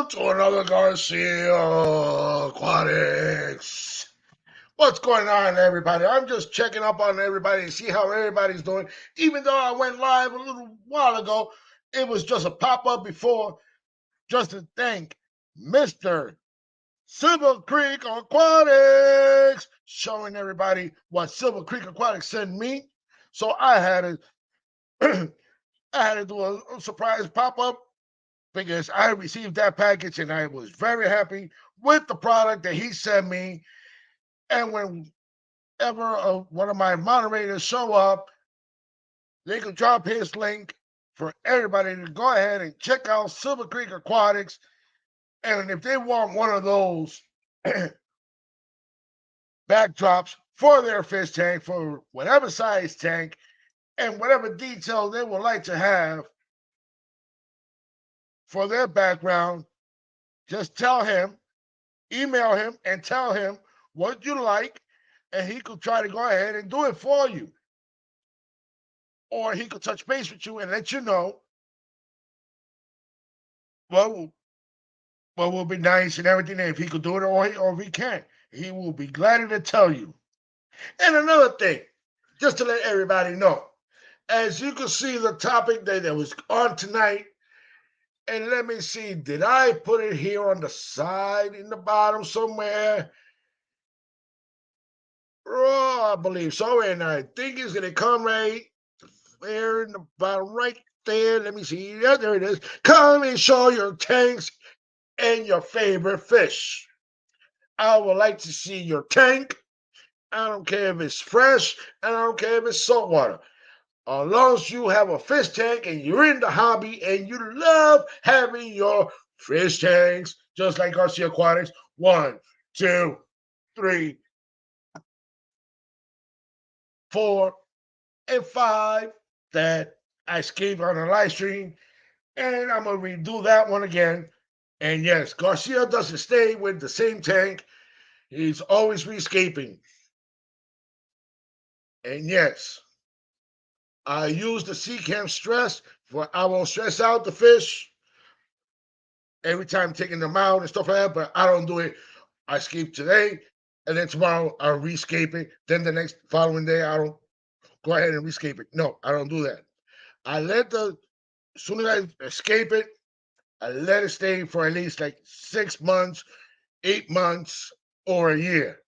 to another Garcia Aquatics. What's going on, everybody? I'm just checking up on everybody to see how everybody's doing. Even though I went live a little while ago, it was just a pop-up before just to thank Mr. Silver Creek Aquatics, showing everybody what Silver Creek Aquatics sent me. So I had to I had to do a surprise pop-up because I received that package and I was very happy with the product that he sent me. And whenever one of my moderators show up, they can drop his link for everybody to go ahead and check out Silver Creek Aquatics. And if they want one of those backdrops for their fish tank, for whatever size tank, and whatever detail they would like to have for their background, just tell him, email him, and tell him what you like, and he could try to go ahead and do it for you. Or he could touch base with you and let you know what will be nice and everything. And if he could do it or if he can't, he will be glad to tell you. And another thing, just to let everybody know, as you can see the topic that was on tonight, and let me see, did I put it here on the side in the bottom somewhere? Oh, I believe so. And I think it's going to come right there in the bottom right there. Let me see. Yeah, there it is. Come and show your tanks and your favorite fish. I would like to see your tank. I don't care if it's fresh, and I don't care if it's saltwater. As long as you have a fish tank and you're in the hobby and you love having your fish tanks, just like Garcia Aquatics, 1, 2, 3, 4, and 5 that I skipped on a live stream. And I'm going to redo that one again. And yes, Garcia doesn't stay with the same tank. He's always rescaping. And yes, I use the sea cam stress for I won't stress out the fish every time taking them out and stuff like that, but I don't do it. I escape today, and then tomorrow I'll rescape it. Then the next following day I don't go ahead and rescape it. No, I don't do that. I let as soon as I escape it, I let it stay for at least like 6 months, 8 months, or a year.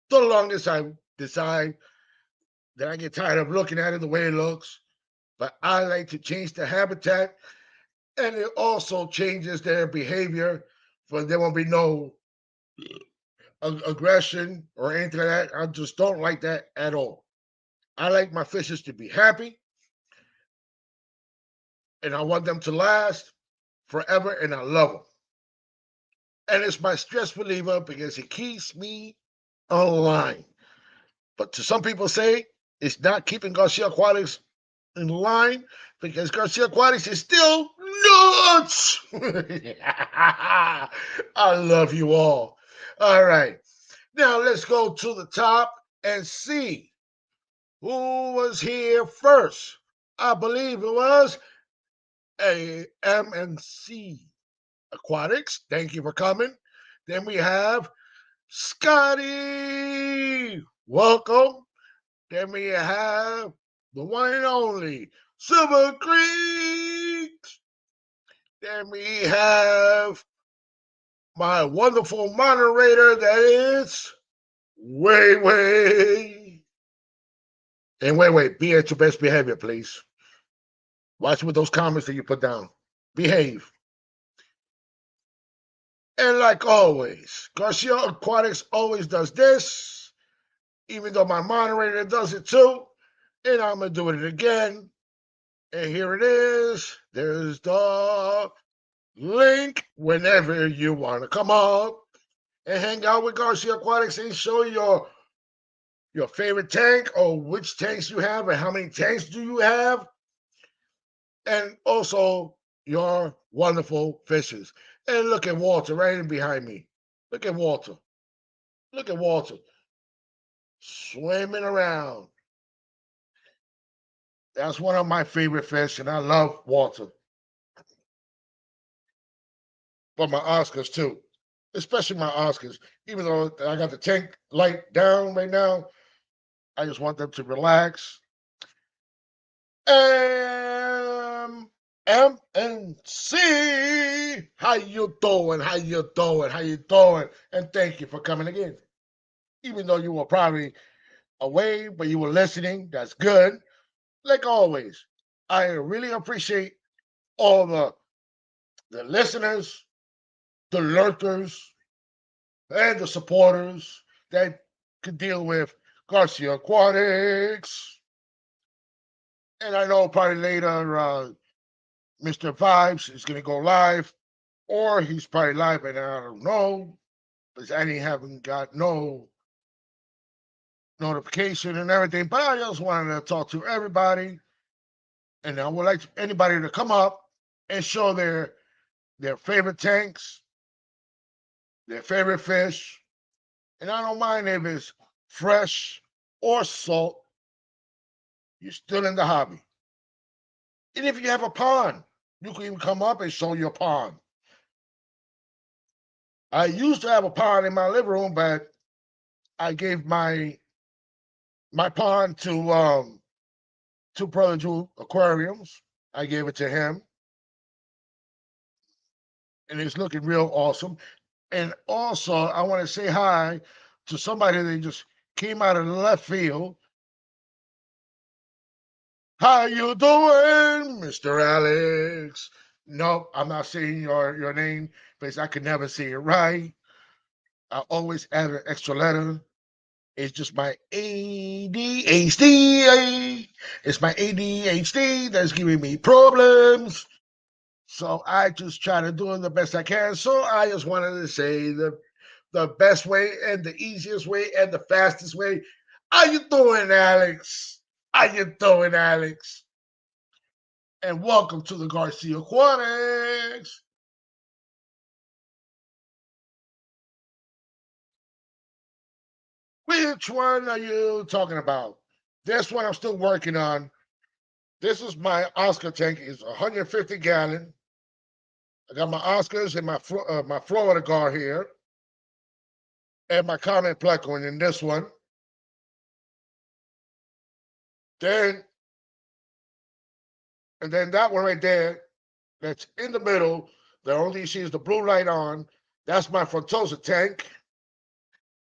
The longest I decide that I get tired of looking at it the way it looks. But I like to change the habitat, and it also changes their behavior. For there won't be no aggression or anything like that. I just don't like that at all. I like my fishes to be happy, and I want them to last forever, and I love them. And it's my stress reliever because it keeps me online. But to some people say it's not keeping Garcia Aquatics in line because Garcia Aquatics is still nuts. I love you all. All right. Now let's go to the top and see who was here first. I believe it was a MNC Aquatics. Thank you for coming. Then we have Scotty. Welcome. Then we have the one and only Silver Creek. Then we have my wonderful moderator that is Way. And wait, be at your best behavior, please. Watch with those comments that you put down. Behave. And like always, Garcia Aquatics always does this, even though my moderator does it too. And I'm going to do it again. And here it is. There's the link whenever you want to come up and hang out with Garcia Aquatics and show your favorite tank or which tanks you have and how many tanks do you have. And also your wonderful fishes. And look at Walter right in behind me. Look at Walter. Look at Walter swimming around. That's one of my favorite fish, and I love Walter. for my Oscars too, especially my Oscars. Even though I got the tank light down right now, I just want them to relax. MNC, how you doing? How you doing? How you doing? And thank you for coming again. Even though you were probably away, but you were listening, that's good. Like always, I really appreciate all the listeners, the lurkers, and the supporters that could deal with Garcia Aquatics. And I know probably later Mr. Vibes is going to go live, or he's probably live, and I don't know, because I haven't got no notification and everything. But I just wanted to talk to everybody, and I would like anybody to come up and show their favorite tanks, their favorite fish, and I don't mind if it's fresh or salt. You're still in the hobby. And if you have a pond, you can even come up and show your pond. I used to have a pond in my living room, but I gave my pond to Brother Drew Aquariums. I gave it to him, and it's looking real awesome. And also, I want to say hi to somebody that just came out of the left field. How you doing, Mr. Alex? No, I'm not saying your name because I could never say it right. I always add an extra letter. It's just my ADHD. It's my ADHD that's giving me problems. So I just try to do it the best I can. So I just wanted to say the best way and the easiest way and the fastest way. How you doing, Alex? How you doing, Alex? And welcome to the Garcia Aquatics. Which one are you talking about? This one I'm still working on. This is my Oscar tank. It's 150 gallon. I got my Oscars and my Florida Gar here, and my Comet Pleco in this one. Then and then that one right there, that's in the middle. The only you see is the blue light on. That's my Frontosa tank.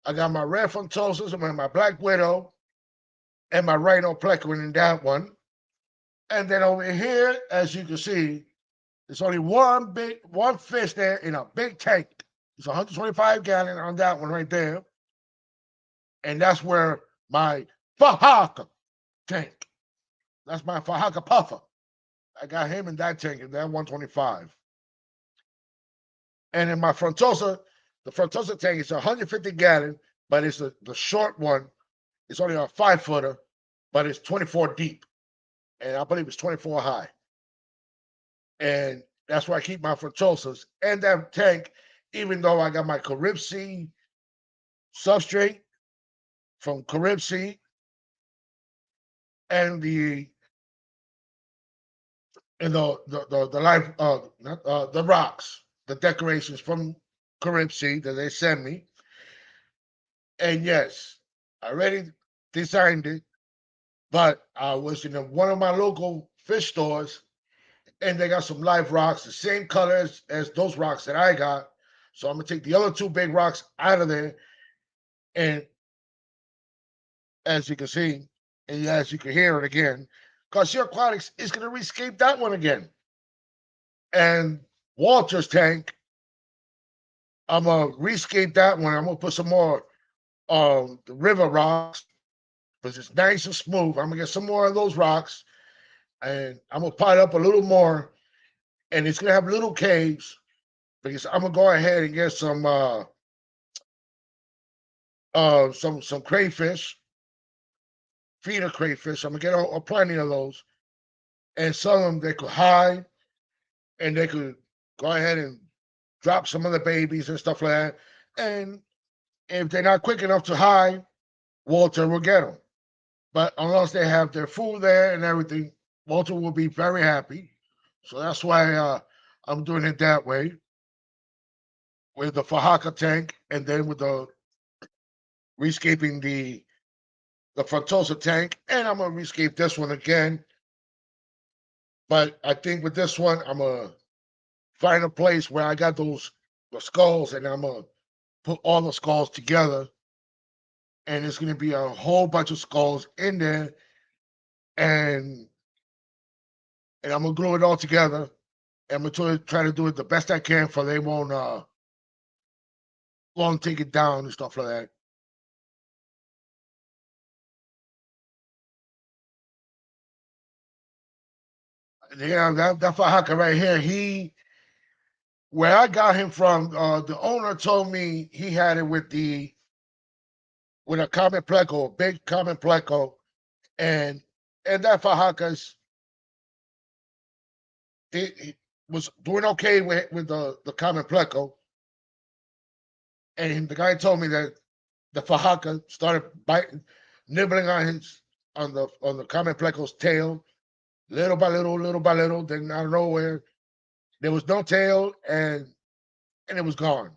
I got my red Frontosas and my Black Widow and my Rhino Pleco in that one. And then over here, as you can see, there's only one fish there in a big tank. It's 125 gallon on that one right there. And that's where my Fahaka tank. That's my Fahaka puffer. I got him in that tank in that 125. And in my Frontosa, the Frontosa tank is 150 gallon, but it's the short one. It's only a 5-footer, but it's 24 deep. And I believe it's 24 high. And that's where I keep my Frontosas. And that tank, even though I got my Carib Sea substrate from Carib Sea and the life the rocks, the decorations from Carib Sea that they send me. And yes, I already designed it, but I was in one of my local fish stores, and they got some live rocks, the same colors as those rocks that I got. So I'm gonna take the other two big rocks out of there, and as you can see, and as you can hear it again, Garcia Aquatics is gonna rescape that one again. And Walter's tank, I'm gonna rescape that one. I'm gonna put some more the river rocks because it's nice and smooth. I'm gonna get some more of those rocks, and I'm gonna pot up a little more, and it's gonna have little caves because I'm gonna go ahead and get some crayfish, feeder crayfish. I'm gonna get a plenty of those, and some of them they could hide, and they could go ahead and drop some of the babies and stuff like that. And if they're not quick enough to hide, Walter will get them. But unless they have their food there and everything, Walter will be very happy. So that's why I'm doing it that way. with the Fajaka tank, and then with the rescaping the Frontosa tank, and I'm gonna rescape this one again. But I think with this one, I'm gonna find a place where I got the skulls, and I'm gonna put all the skulls together, and it's gonna be a whole bunch of skulls in there, and I'm gonna glue it all together. And I'm gonna try to do it the best I can, for they won't take it down and stuff like that. Yeah, that Fajaka right here, where I got him from, the owner told me he had it with a common pleco, a big common pleco, and that Fajakas, it was doing okay with the common pleco, and the guy told me that the Fajaka started biting, nibbling on the common pleco's tail, little by little. Then out of nowhere, there was no tail, and it was gone.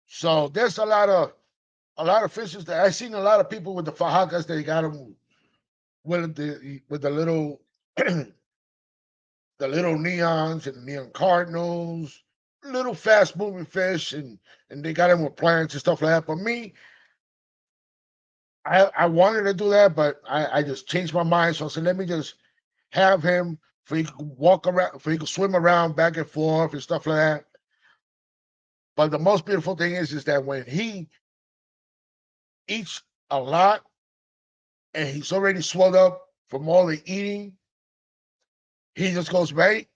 So there's a lot of fishes that I've seen. A lot of people with the Fajakas, they got them with the little the little neons and neon cardinals, little fast moving fish, and they got them with plants and stuff like that. But me, I wanted to do that, but I just changed my mind. So I said, let me just have him, for he could walk around, for he could swim around back and forth and stuff like that. But the most beautiful thing is that when he eats a lot and he's already swelled up from all the eating, he just goes right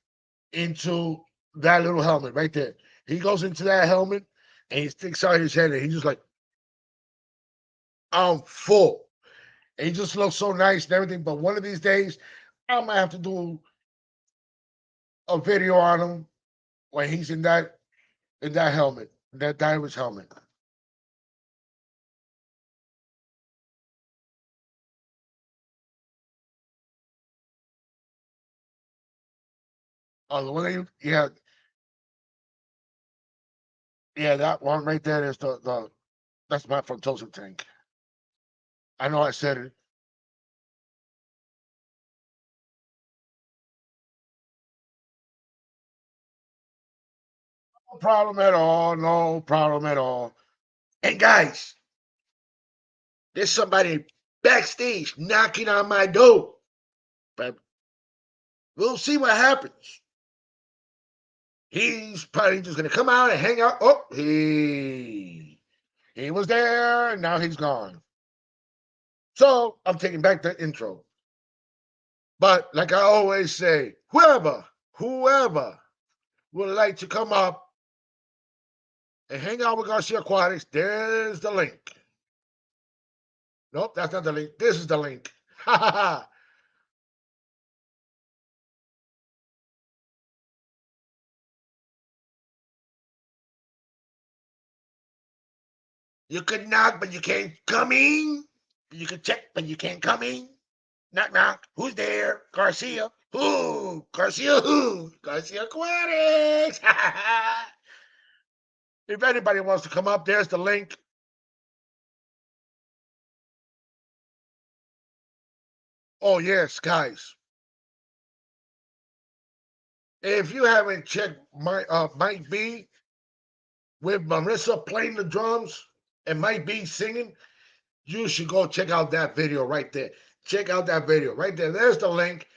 into that little helmet right there. He goes into that helmet and he sticks out his head, and he's just like, I'm full. And he just looks so nice and everything. But one of these days, I'm gonna have to do a video on him when he's in that helmet, that diver's helmet. Oh, the one that yeah, that one right there is the that's my Frontosa tank. I know I said it. No problem at all. No problem at all. And guys, there's somebody backstage knocking on my door. But we'll see what happens. He's probably just gonna come out and hang out. Oh, he was there, and now he's gone. So I'm taking back the intro. But like I always say, whoever would like to come up and hang out with Garcia Aquatics, there's the link. Nope, that's not the link. This is the link. Ha ha ha. You can knock, but you can't come in. You can check, but you can't come in. Knock, knock. Who's there? Garcia. Who? Garcia who? Garcia Aquatics. If anybody wants to come up, there's the link. Oh, yes, guys. If you haven't checked my Mike B with Marissa playing the drums and Mike B singing, you should go check out that video right there. Check out that video right there. There's the link.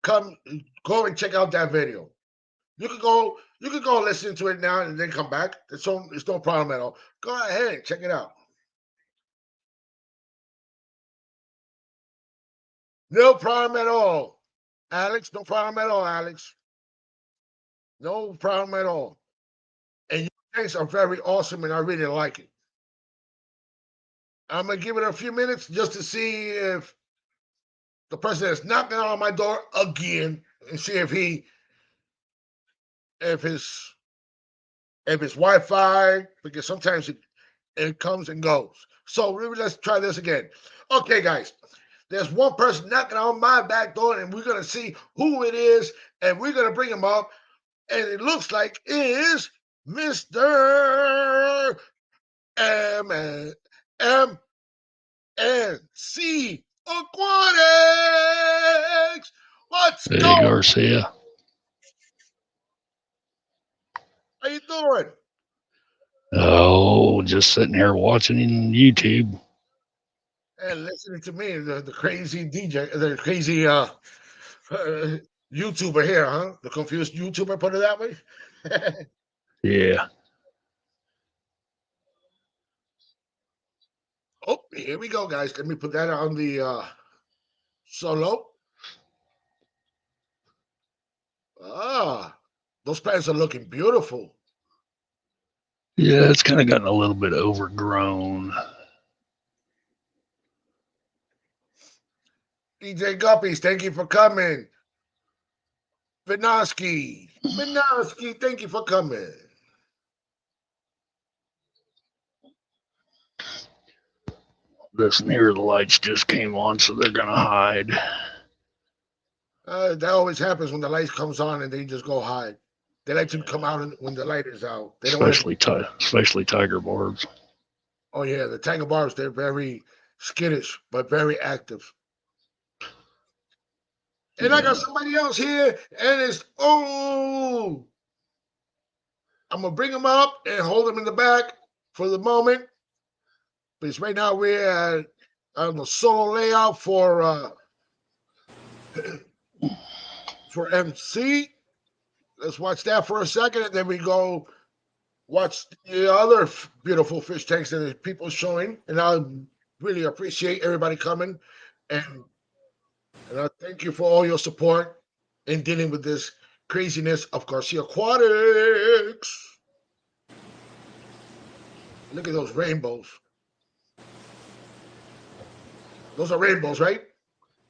Come, go and check out that video. You could go listen to it now and then come back. It's no problem at all. Go ahead and check it out. No problem at all, Alex. No problem at all, Alex. No problem at all. And your things are very awesome, and I really like it. I'm gonna give it a few minutes just to see if the person is knocking on my door again, and see if his if it's Wi-Fi, because sometimes it comes and goes. So let's try this again. Okay, guys. There's one person knocking on my back door, and we're gonna see who it is, and we're gonna bring him up. And it looks like it is Mr. MNC Aquatics. What's Hey, going? Garcia. How you doing? Oh, just sitting here watching YouTube. And listening to me, the crazy DJ, the crazy YouTuber here, huh? The confused YouTuber, put it that way. Yeah. Oh, here we go, guys. Let me put that on the solo. Ah, those plants are looking beautiful. Yeah, it's kind of gotten a little bit overgrown. DJ Guppies, thank you for coming. Vinoski, thank you for coming. This near the lights just came on, so they're going to hide. That always happens when the light comes on and they just go hide. They like to come out when the light is out. They don't want to. Especially tiger barbs. Oh yeah, the tiger barbs, they're very skittish but very active. And I got Yeah. somebody else here, and it's I'm gonna bring him up and hold him in the back for the moment. Because right now we're on the solo layout for MC. Let's watch that for a second, and then we go watch the other beautiful fish tanks that the people showing. And I really appreciate everybody coming, and I thank you for all your support in dealing with this craziness of Garcia Aquatics. Look at those rainbows. Those are rainbows, right?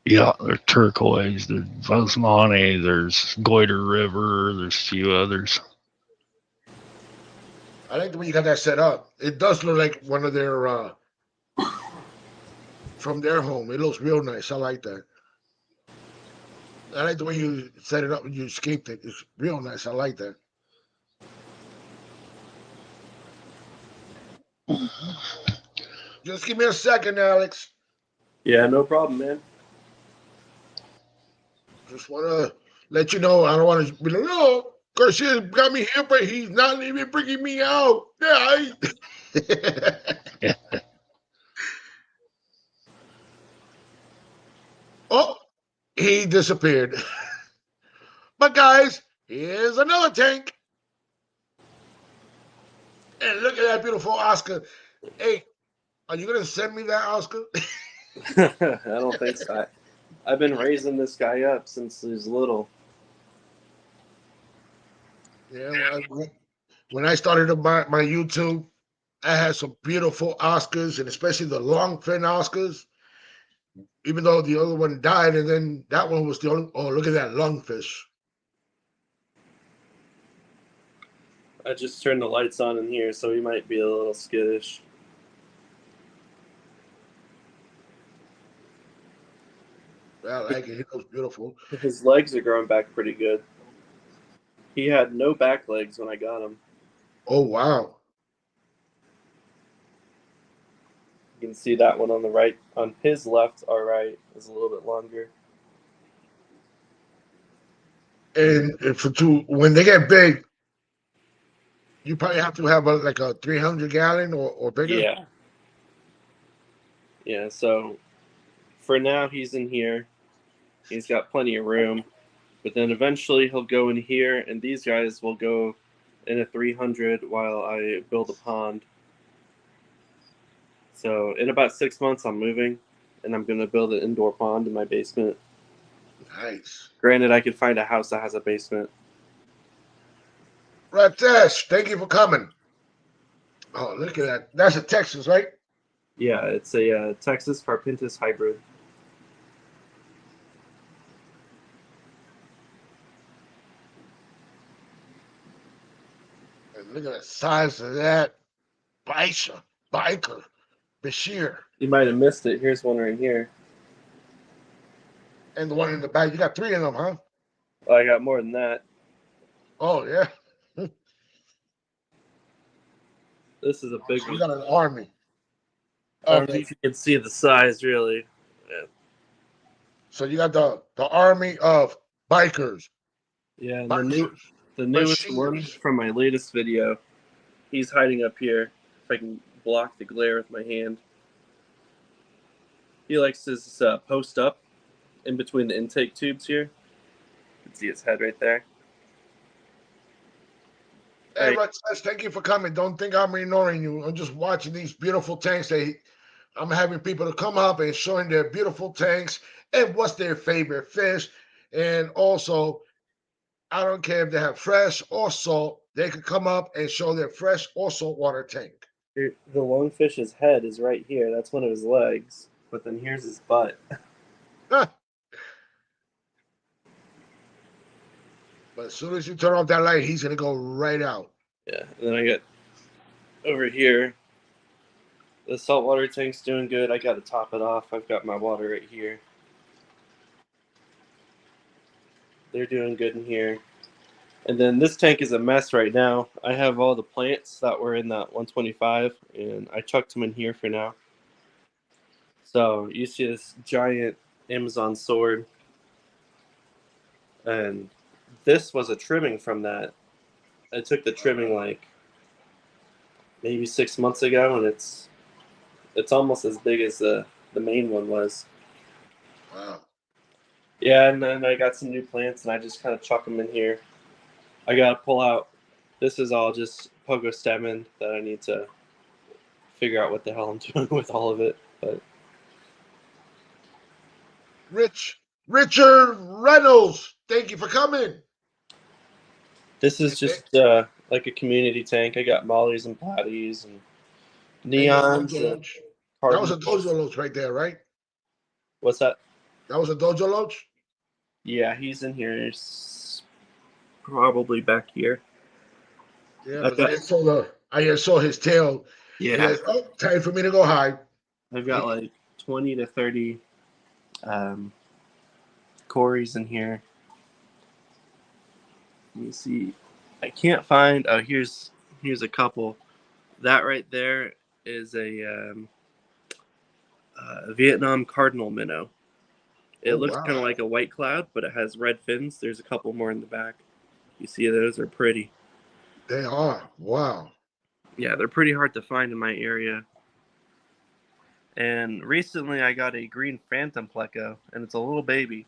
Yeah, there's turquoise, there's Vosmani, there's Goiter River, there's a few others. I like the way you got that set up. It does look like one of their from their home. It looks real nice. I like that. I like the way you set it up and you escaped it. It's real nice. I like that. Just give me a second, Alex. Yeah, no problem, man. Just want to let you know. I don't want to be like, no, Garcia got me here, but he's not even bringing me out. Yeah. Oh, he disappeared. But guys, here's another tank. And look at that beautiful Oscar. Hey, are you gonna send me that Oscar? I don't think so. I've been raising this guy up since he's little. Yeah, when I started my YouTube, I had some beautiful Oscars, and especially the long fin Oscars. Even though the other one died, and then that one was the only. Oh, look at that lungfish! I just turned the lights on in here, so he might be a little skittish. I like it. He looks beautiful. His legs are growing back pretty good. He had no back legs when I got him. Oh wow! You can see that one on the right. On his left, our right, is a little bit longer. And for two, when they get big, you probably have to have like a 300 gallon or bigger. Yeah. Yeah, so for now, he's in here. He's got plenty of room. But then eventually he'll go in here, and these guys will go in a 300 while I build a pond. So in about 6 months, I'm moving, and I'm going to build an indoor pond in my basement. Nice. Granted, I could find a house that has a basement. Ratesh, thank you for coming. Oh, look at that. That's a Texas, right? Yeah, it's a Texas Carpintis hybrid. And look at the size of that biker, Bashir. You might have missed it. Here's one right here. And the one in the back. You got three of them, huh? Oh, I got more than that. Oh, yeah. This is a big So you one. got an army I of don't know the. if you can see the size, really. So you got the army of bikers, Yeah, and bikers, the newest one machines. from my latest video, he's hiding up here. If I can block the glare with my hand. He likes to post up in between the intake tubes here. You can see his head right there. Hey, Rex, thank you for coming. Don't think I'm ignoring you. I'm just watching these beautiful tanks. I'm having people to come up and showing their beautiful tanks and what's their favorite fish. And also, I don't care if they have fresh or salt, they could come up and show their fresh or saltwater tank. The lungfish's head is right here. That's one of his legs. But then here's his butt. Huh. But as soon as you turn off that light, he's going to go right out. Yeah, and then I got over here. The saltwater tank's doing good. I got to top it off. I've got my water right here. They're doing good in here. And then this tank is a mess right now. I have all the plants that were in that 125, and I chucked them in here for now. So you see this giant Amazon sword. And this was a trimming from that. I took the trimming like maybe 6 months ago, and it's almost as big as the main one was. Wow. Yeah, and then I got some new plants, and I just kind of chuck them in here. I got to pull out. This is all just pogo stemming that I need to figure out what the hell I'm doing with all of it. But Richard Reynolds, thank you for coming. this is just like a community tank. I got mollies and platties and neons and That was a cardinals. dojo loach right there, right? What's that? That was a dojo loach? Yeah, he's in here. He's probably back here. Yeah, I just saw his tail. Yeah. Says, oh, time for me to go hide. I've got like 20 to 30 Corys in here. Let me see. I can't find. Oh, here's a couple. That right there is a Vietnam cardinal minnow. It looks kind of like a white cloud, but it has red fins. There's a couple more in the back. You see, those are pretty. They are. Wow. Yeah, they're pretty hard to find in my area. And recently I got a green phantom pleco, and it's a little baby,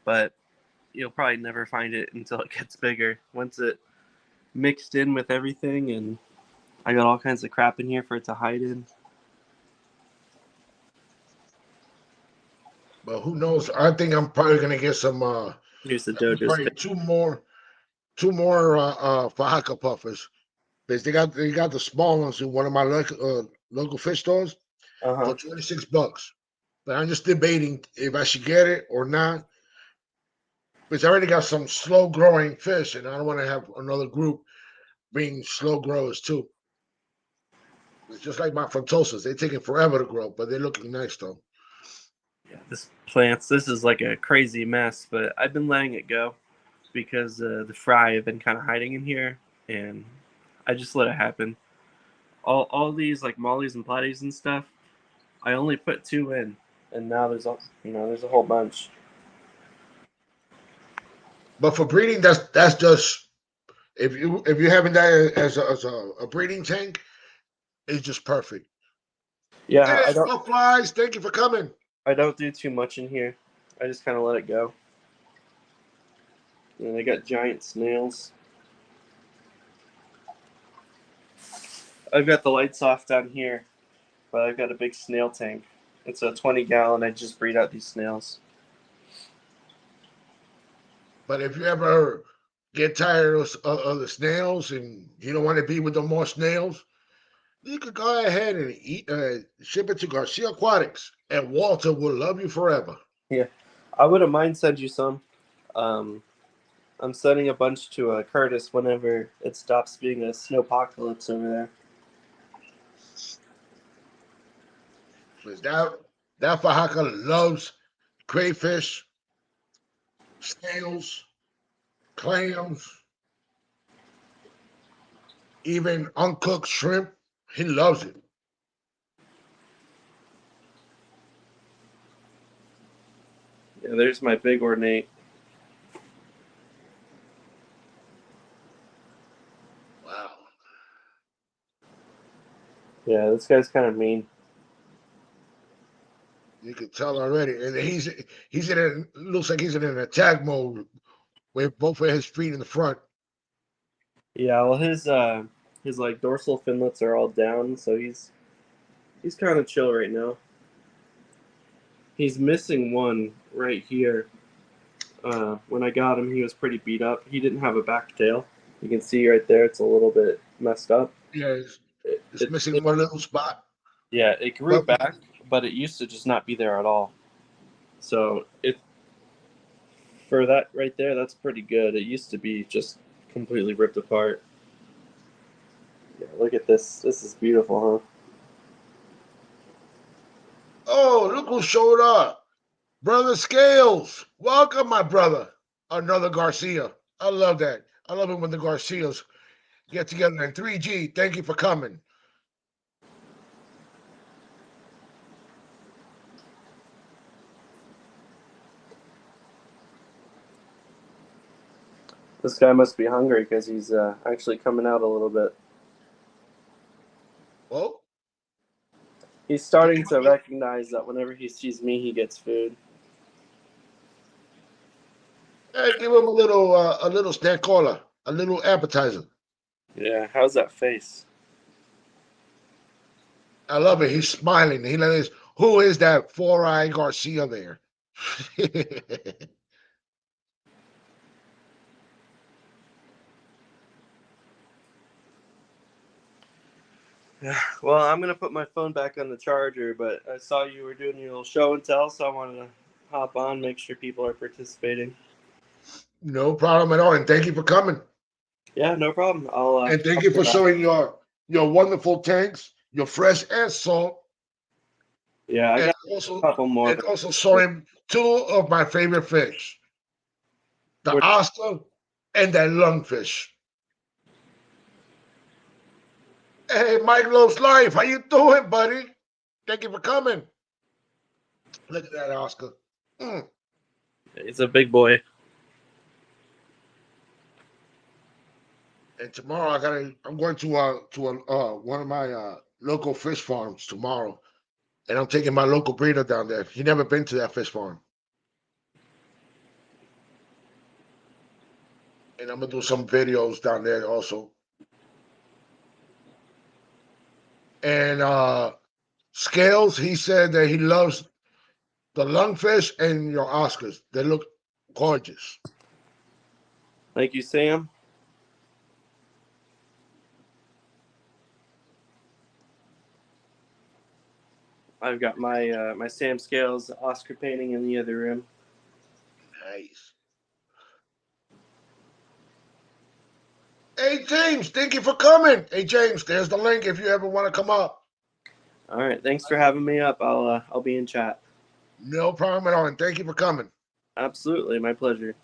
but you'll probably never find it until it gets bigger. Once it mixed in with everything, and I got all kinds of crap in here for it to hide in. But who knows? I think I'm probably gonna get some Here's the dojo's probably two more Fajaka puffers. Because they got the small ones in one of my local fish stores for $26. But I'm just debating if I should get it or not. Because I already got some slow growing fish, and I don't want to have another group being slow growers too. It's just like my frontosas; they're taking forever to grow, but they're looking nice though. Yeah, this is like a crazy mess, but I've been letting it go because the fry have been kind of hiding in here, and I just let it happen. All these like mollies and platties and stuff, I only put 2 in, and now there's a whole bunch. But for breeding, that's just if you having that as a breeding tank, it's just perfect. Yeah, Hey, flies, thank you for coming. I don't do too much in here. I just kind of let it go. And I got giant snails. I've got the lights off down here, but I've got a big snail tank. It's a 20-gallon. I just breed out these snails. But if you ever get tired of the snails and you don't want to be with the more snails, you could go ahead and ship it to Garcia Aquatics, and Walter will love you forever. Yeah, I wouldn't mind send you some. I'm sending a bunch to Curtis whenever it stops being a snowpocalypse over there. Because that Fajaka loves crayfish, snails, clams, even uncooked shrimp. He loves it. Yeah, there's my big ornate. Wow. Yeah, this guy's kind of mean. You can tell already. And he's in a, looks like he's in an attack mode with both of his feet in the front. Yeah, well his like dorsal finlets are all down, so he's kind of chill right now. He's missing one right here. When I got him, he was pretty beat up. He didn't have a back tail. You can see right there, it's a little bit messed up. Yeah, It, it's it, missing it one little spot. yeah, it grew But back, but it used to just not be there at all. So it for that right there, that's pretty good. It used to be just completely ripped apart. Yeah, look at this. This is beautiful, huh? oh, look who showed up. Brother Scales. Welcome, my brother. Another Garcia. I love that. I love it when the Garcias get together in 3G. Thank you for coming. This guy must be hungry because he's actually coming out a little bit. Well, He's starting to recognize that whenever he sees me, he gets food. hey, give him a little snack cola, a little appetizer. Yeah, how's that face? I love it. He's smiling. He knows who is that four-eye Garcia there. Yeah. Well, I'm gonna put my phone back on the charger, but I saw you were doing your little show and tell, so I wanted to hop on, make sure people are participating. No problem at all. And thank you for coming. Yeah, no problem. And thank I'll you be for back. showing your wonderful tanks, your fresh and salt, Yeah, I and got a couple more, but also showing two of my favorite fish, the we're, Oscar and that lungfish. Hey, Mike Loves Life, how you doing, buddy? Thank you for coming. Look at that, Oscar. Mm. it's a big boy. And tomorrow I'm going to one of my local fish farms tomorrow, and I'm taking my local breeder down there. He never been to that fish farm, and I'm gonna do some videos down there also. And Scales, he said that he loves the lungfish and your Oscars. They look gorgeous. Thank you, Sam. I've got my Sam Scales Oscar painting in the other room. Nice. Hey James, thank you for coming. Hey James, there's the link if you ever want to come up. All right, thanks for having me up. I'll be in chat. No problem at all, and thank you for coming. Absolutely, my pleasure.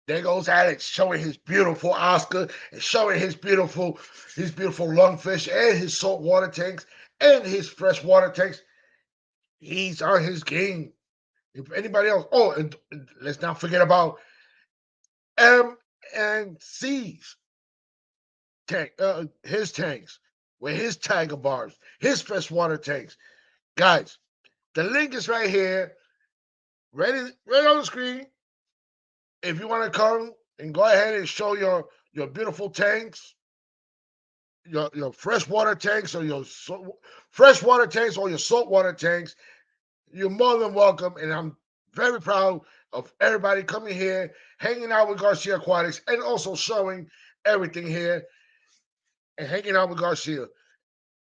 There goes Alex showing his beautiful Oscar and showing his beautiful lungfish and his saltwater tanks and his freshwater tanks. He's on his game. If anybody else, oh, and let's not forget about M and C's tank, his tanks with his tiger bars, his freshwater tanks. Guys, the link is right here, right on the screen. If you want to come and go ahead and show your beautiful tanks, your freshwater tanks or freshwater tanks or your saltwater tanks, you're more than welcome. And I'm very proud of everybody coming here, hanging out with Garcia Aquatics, and also showing everything here and hanging out with Garcia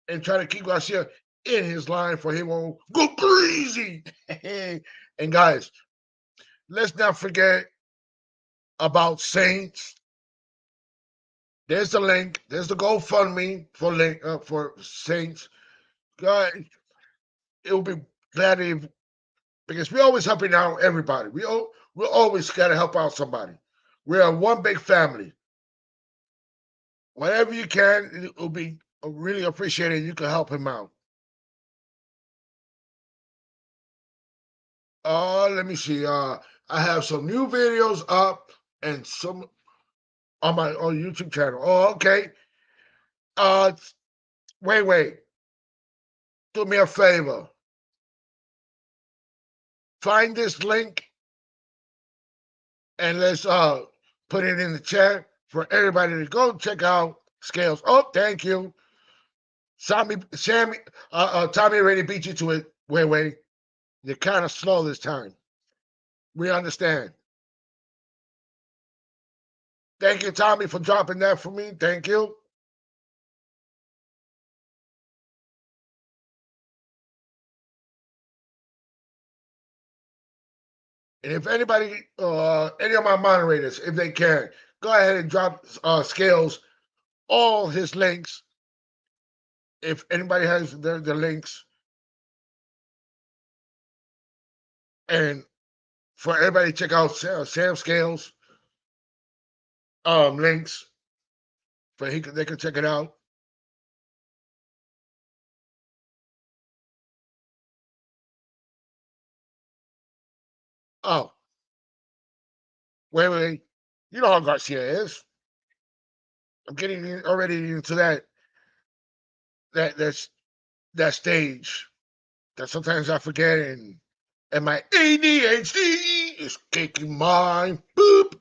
and trying to keep Garcia in his line for he won't go crazy. And guys, let's not forget about Saints. There's the link. There's the GoFundMe for Saints. God, it will be glad if because we always helping out everybody. We always got to help out somebody. We are one big family. Whatever you can, it will be really appreciated. You can help him out. Let me see. I have some new videos up and some on my YouTube channel. Oh, okay. Uh, wait. Do me a favor. Find this link and let's put it in the chat for everybody to go check out Scales. Oh, thank you. Tommy already beat you to it. Wait. You're kind of slow this time. We understand. Thank you, Tommy, for dropping that for me. Thank you. And if anybody, any of my moderators, if they can, go ahead and drop Scales all his links. If anybody has the links, and for everybody, check out Sam Scales links. They can check it out. Oh, wait. You know how Garcia is. I'm getting already into that stage that sometimes I forget, and my ADHD is kicking mine. Boop.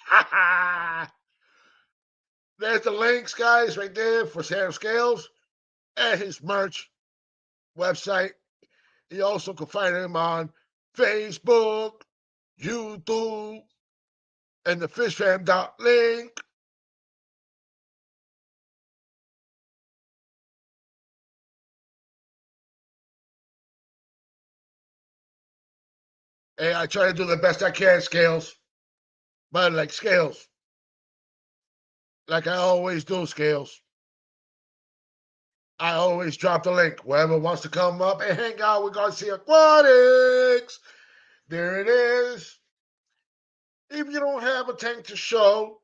Ha ha. There's the links, guys, right there for Sam Scales and his merch website. You also can find him on Facebook, YouTube, and the fishfam.link. Hey, I try to do the best I can, Scales. But like Scales, like I always do, Scales. I always drop the link. Whoever wants to come up and hang out with Garcia Aquatics, there it is. If you don't have a tank to show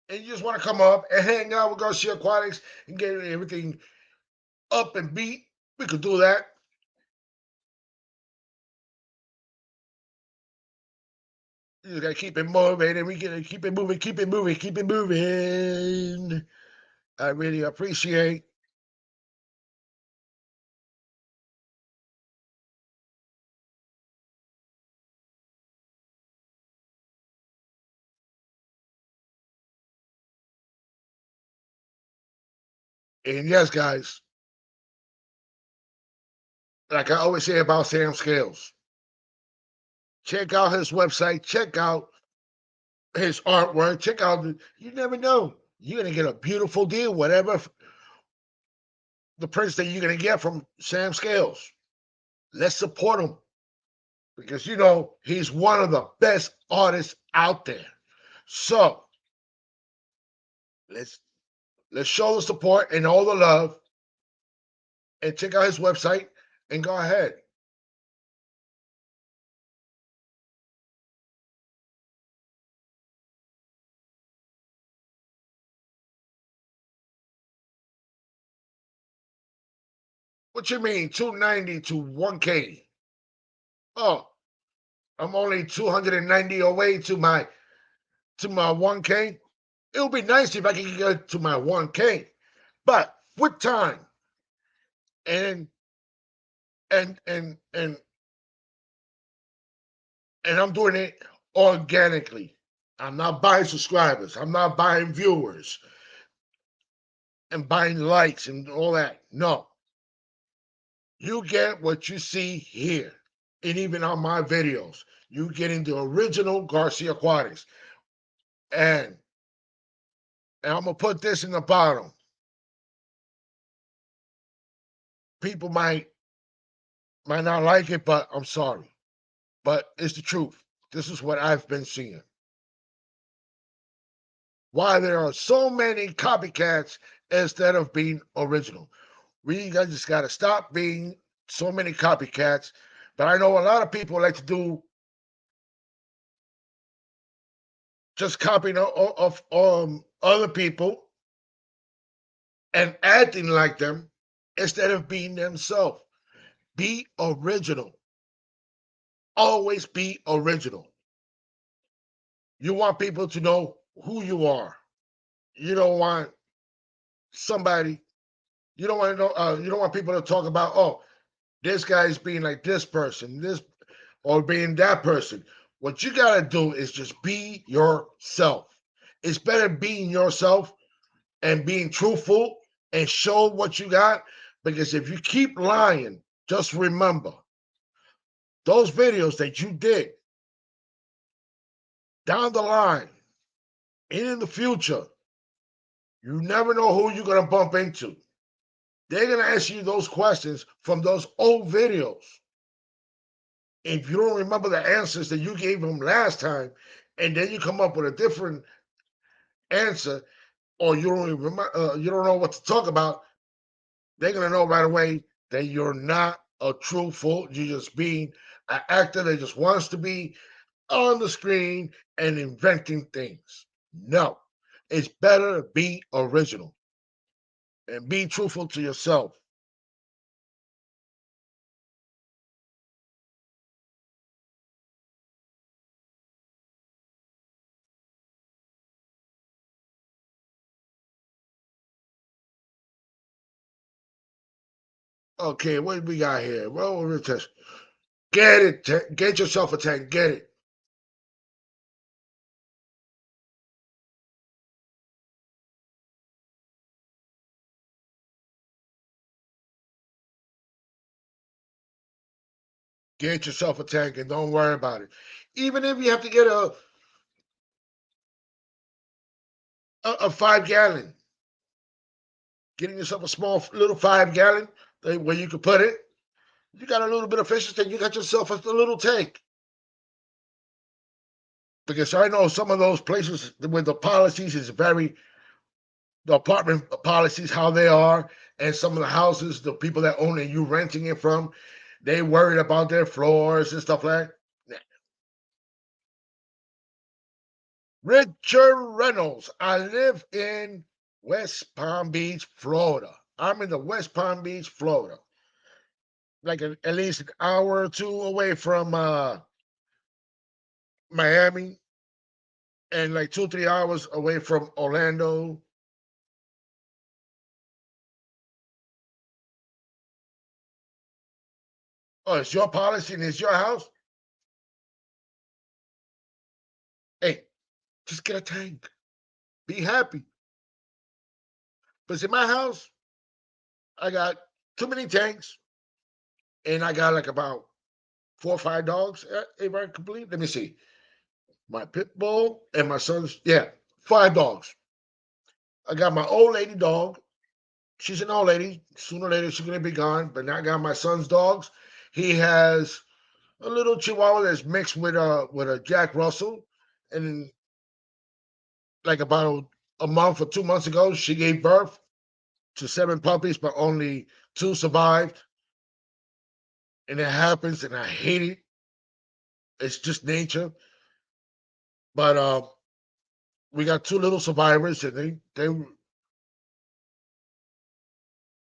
and you just want to come up and hang out with Garcia Aquatics and get everything up and beat, we could do that. You gotta keep it motivated. We gotta keep it moving. I really appreciate. And yes, guys, like I always say about Sam Scales, check out his website, check out his artwork, check out. You never know. You're gonna get a beautiful deal, whatever the prints that you're gonna get from Sam Scales. Let's support him because he's one of the best artists out there. So let's show the support and all the love and check out his website and go ahead. What you mean 290 to 1K? Oh, I'm only 290 away to my 1K. It would be nice if I could get to my 1K, but with time and and and and and I'm doing it organically. I'm not buying subscribers. I'm not buying viewers and buying likes and all that. No. You get what you see here. And even on my videos, you getting the original Garcia Aquatics. And I'm gonna put this in the bottom. People might not like it, but I'm sorry. But it's the truth. This is what I've been seeing. Why there are so many copycats instead of being original. We just got to stop being so many copycats But I know a lot of people like to do just copying of other people and acting like them instead of being themselves. Be original. Always be original. You want people to know who you are. You don't want somebody. You don't want to know. You don't want people to talk about, oh, this guy's being like this person, this or being that person. What you gotta do is just be yourself. It's better being yourself and being truthful and show what you got. Because if you keep lying, just remember those videos that you did down the line and in the future, you never know who you're gonna bump into. They're gonna ask you those questions from those old videos. If you don't remember the answers that you gave them last time, and then you come up with a different answer, or you don't remember, you don't know what to talk about, they're gonna know right away that you're not a truthful. You're just being an actor that just wants to be on the screen and inventing things. No, it's better to be original and be truthful to yourself. Okay, what do we got here? Well, we're just get it. Get yourself a tank. Get it. Get yourself a tank and don't worry about it. Even if you have to get a 5 gallon, getting yourself a small little 5 gallon where you can put it. You got a little bit of fish tank. You got yourself a little tank. Because I know some of those places where the policies is very the apartment policies how they are, and some of the houses, the people that own it, you renting it from, they worried about their floors and stuff like that. Richard Reynolds. I live in West Palm Beach, Florida. I'm in the West Palm Beach, Florida. Like at least an hour or two away from Miami, and like 2 3 hours away from Orlando. Oh, it's your policy and it's your house. Hey, just get a tank. Be happy. But in my house, I got too many tanks, and I got like about 4 or 5 dogs. If I complete, let me see. My pit bull and my son's, yeah, 5 dogs. I got my old lady dog. She's an old lady. Sooner or later, she's gonna be gone. But now I got my son's dogs. He has a little Chihuahua that's mixed with a Jack Russell, and like about a month or 2 months ago, she gave birth to 7 puppies, but only 2 survived. And it happens, and I hate it. It's just nature. But we got 2 little survivors, and they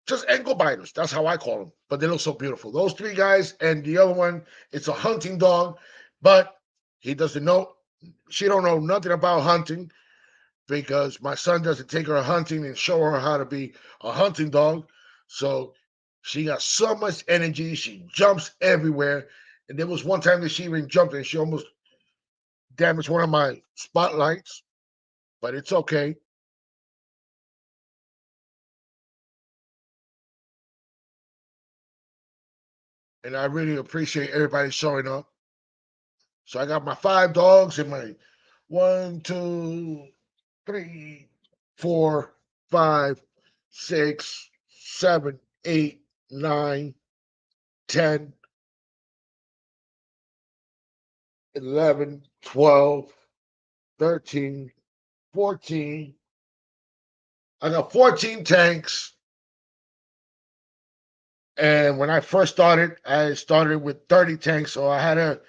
just ankle biters. That's how I call them. But they look so beautiful. Those 3 guys, and the other one, it's a hunting dog, but he doesn't know. She don't know nothing about hunting because my son doesn't take her hunting and show her how to be a hunting dog. So she got so much energy. She jumps everywhere. And there was one time that she even jumped and she almost damaged one of my spotlights, but it's okay. And I really appreciate everybody showing up. So I got my 5 dogs and my 1, 2, 3, 4, 5, 6, 7, 8, 9, 10, 11, 12, 13, 14. I got 14 tanks And when I first started, I started with 30 tanks, so I had to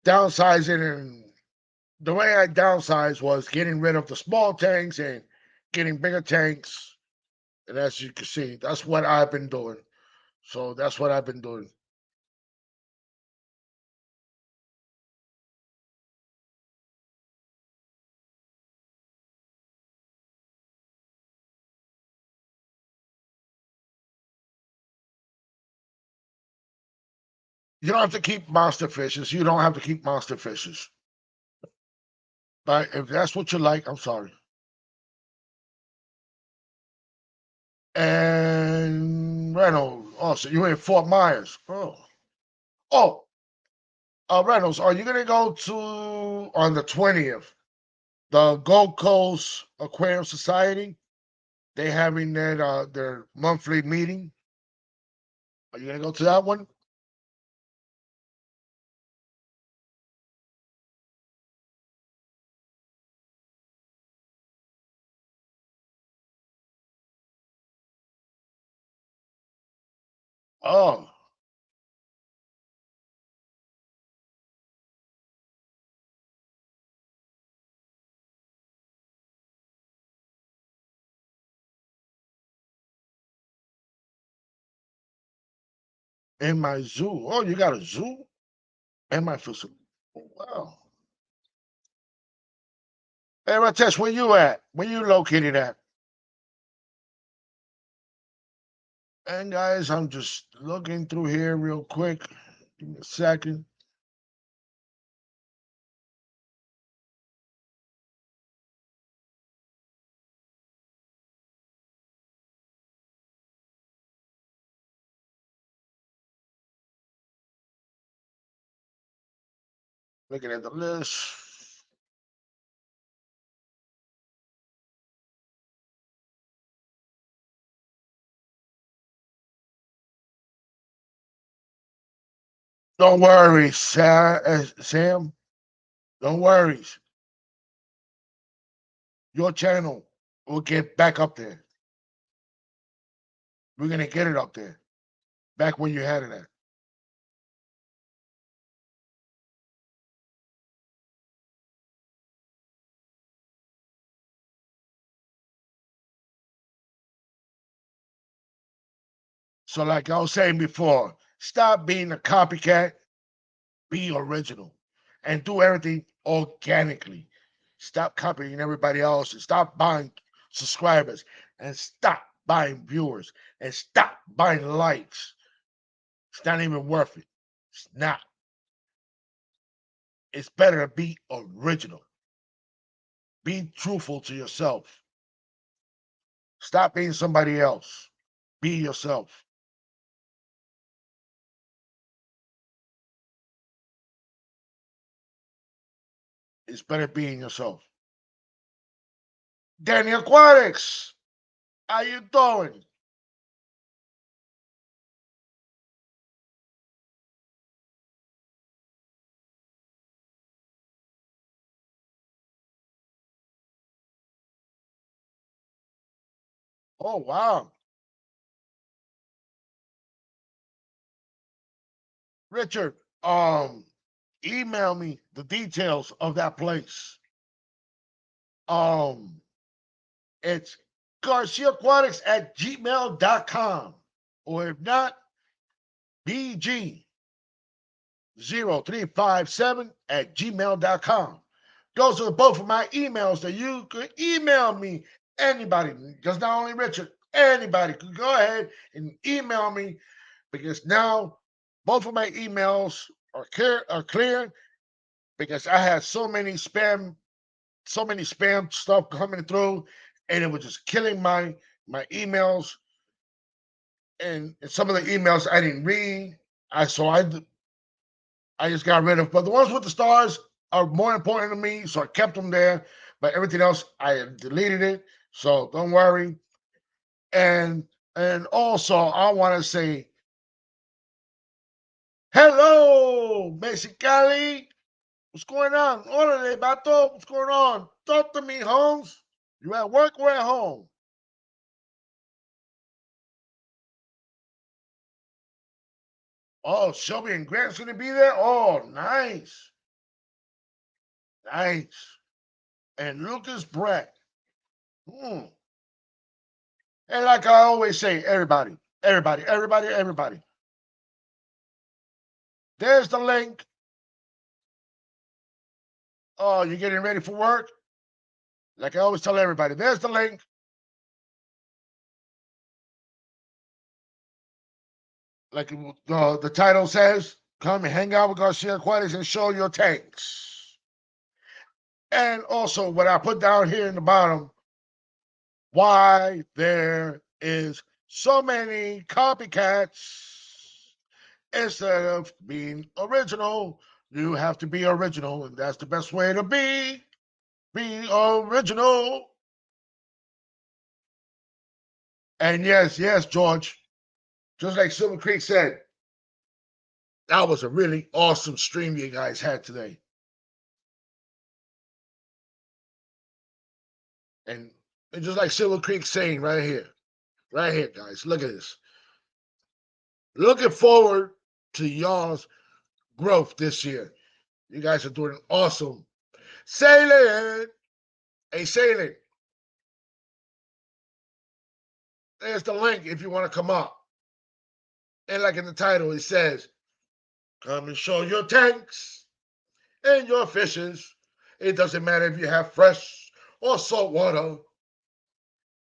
downsize it. And the way I downsized was getting rid of the small tanks and getting bigger tanks. And as you can see, that's what I've been doing. So that's what I've been doing. You don't have to keep monster fishes. You don't have to keep monster fishes. But if that's what you like, I'm sorry. And Reynolds, also, you're in Fort Myers. Oh, Reynolds, are you gonna go to on the 20th? The Gold Coast Aquarium Society. They having their monthly meeting. Are you gonna go to that one? Oh, in my zoo. Oh, you got a zoo in my facility. Oh, wow. Hey, Ratesh, where you at? Where you located at? And guys, I'm just looking through here real quick. Give me a second. Looking at the list. Don't worry, Sam. Don't worry. Your channel will get back up there. We're gonna get it up there, back where you had it at. So, like I was saying before, stop being a copycat, be original, and do everything organically. Stop copying everybody else and stop buying subscribers and stop buying viewers and stop buying likes. It's not even worth it. It's not. It's better to be original. Be truthful to yourself. Stop being somebody else. Be yourself. It's better being yourself. Danny Aquatics, how you doing? Oh wow. Richard, email me the details of that place. Um, it's GarciaAquatics at gmail.com. Or if not, BG0357 at gmail.com. Those are both of my emails that you could email me. Anybody, just not only Richard, anybody could go ahead and email me because now both of my emails are clear because I had so many spam stuff coming through, and it was just killing my emails. And some of the emails I didn't read. I just got rid of. But the ones with the stars are more important to me, so I kept them there. But everything else I deleted it. So don't worry. And also I want to say hello, Mexicali. What's going on? Orale, Bato. What's going on? Talk to me, Holmes. You at work or at home? Oh, Shelby and Grant's going to be there? Oh, nice. Nice. And Lucas Brett. Hmm. And like I always say, everybody, everybody, everybody, everybody. There's the link. Oh, you're getting ready for work? Like I always tell everybody, there's the link. Like the title says, come and hang out with Garcia Aquatics and show your tanks. And also, what I put down here in the bottom, why there is so many copycats. Instead of being original, you have to be original, and that's the best way to be. Be original. And yes, yes, George, just like Silver Creek said, that was a really awesome stream you guys had today. And just like Silver Creek saying right here, guys, look at this. Looking forward to y'all's growth this year. You guys are doing awesome. Sailing! Hey, Sailing, there's the link if you want to come up. And like in the title, it says, come and show your tanks and your fishes. It doesn't matter if you have fresh or salt water.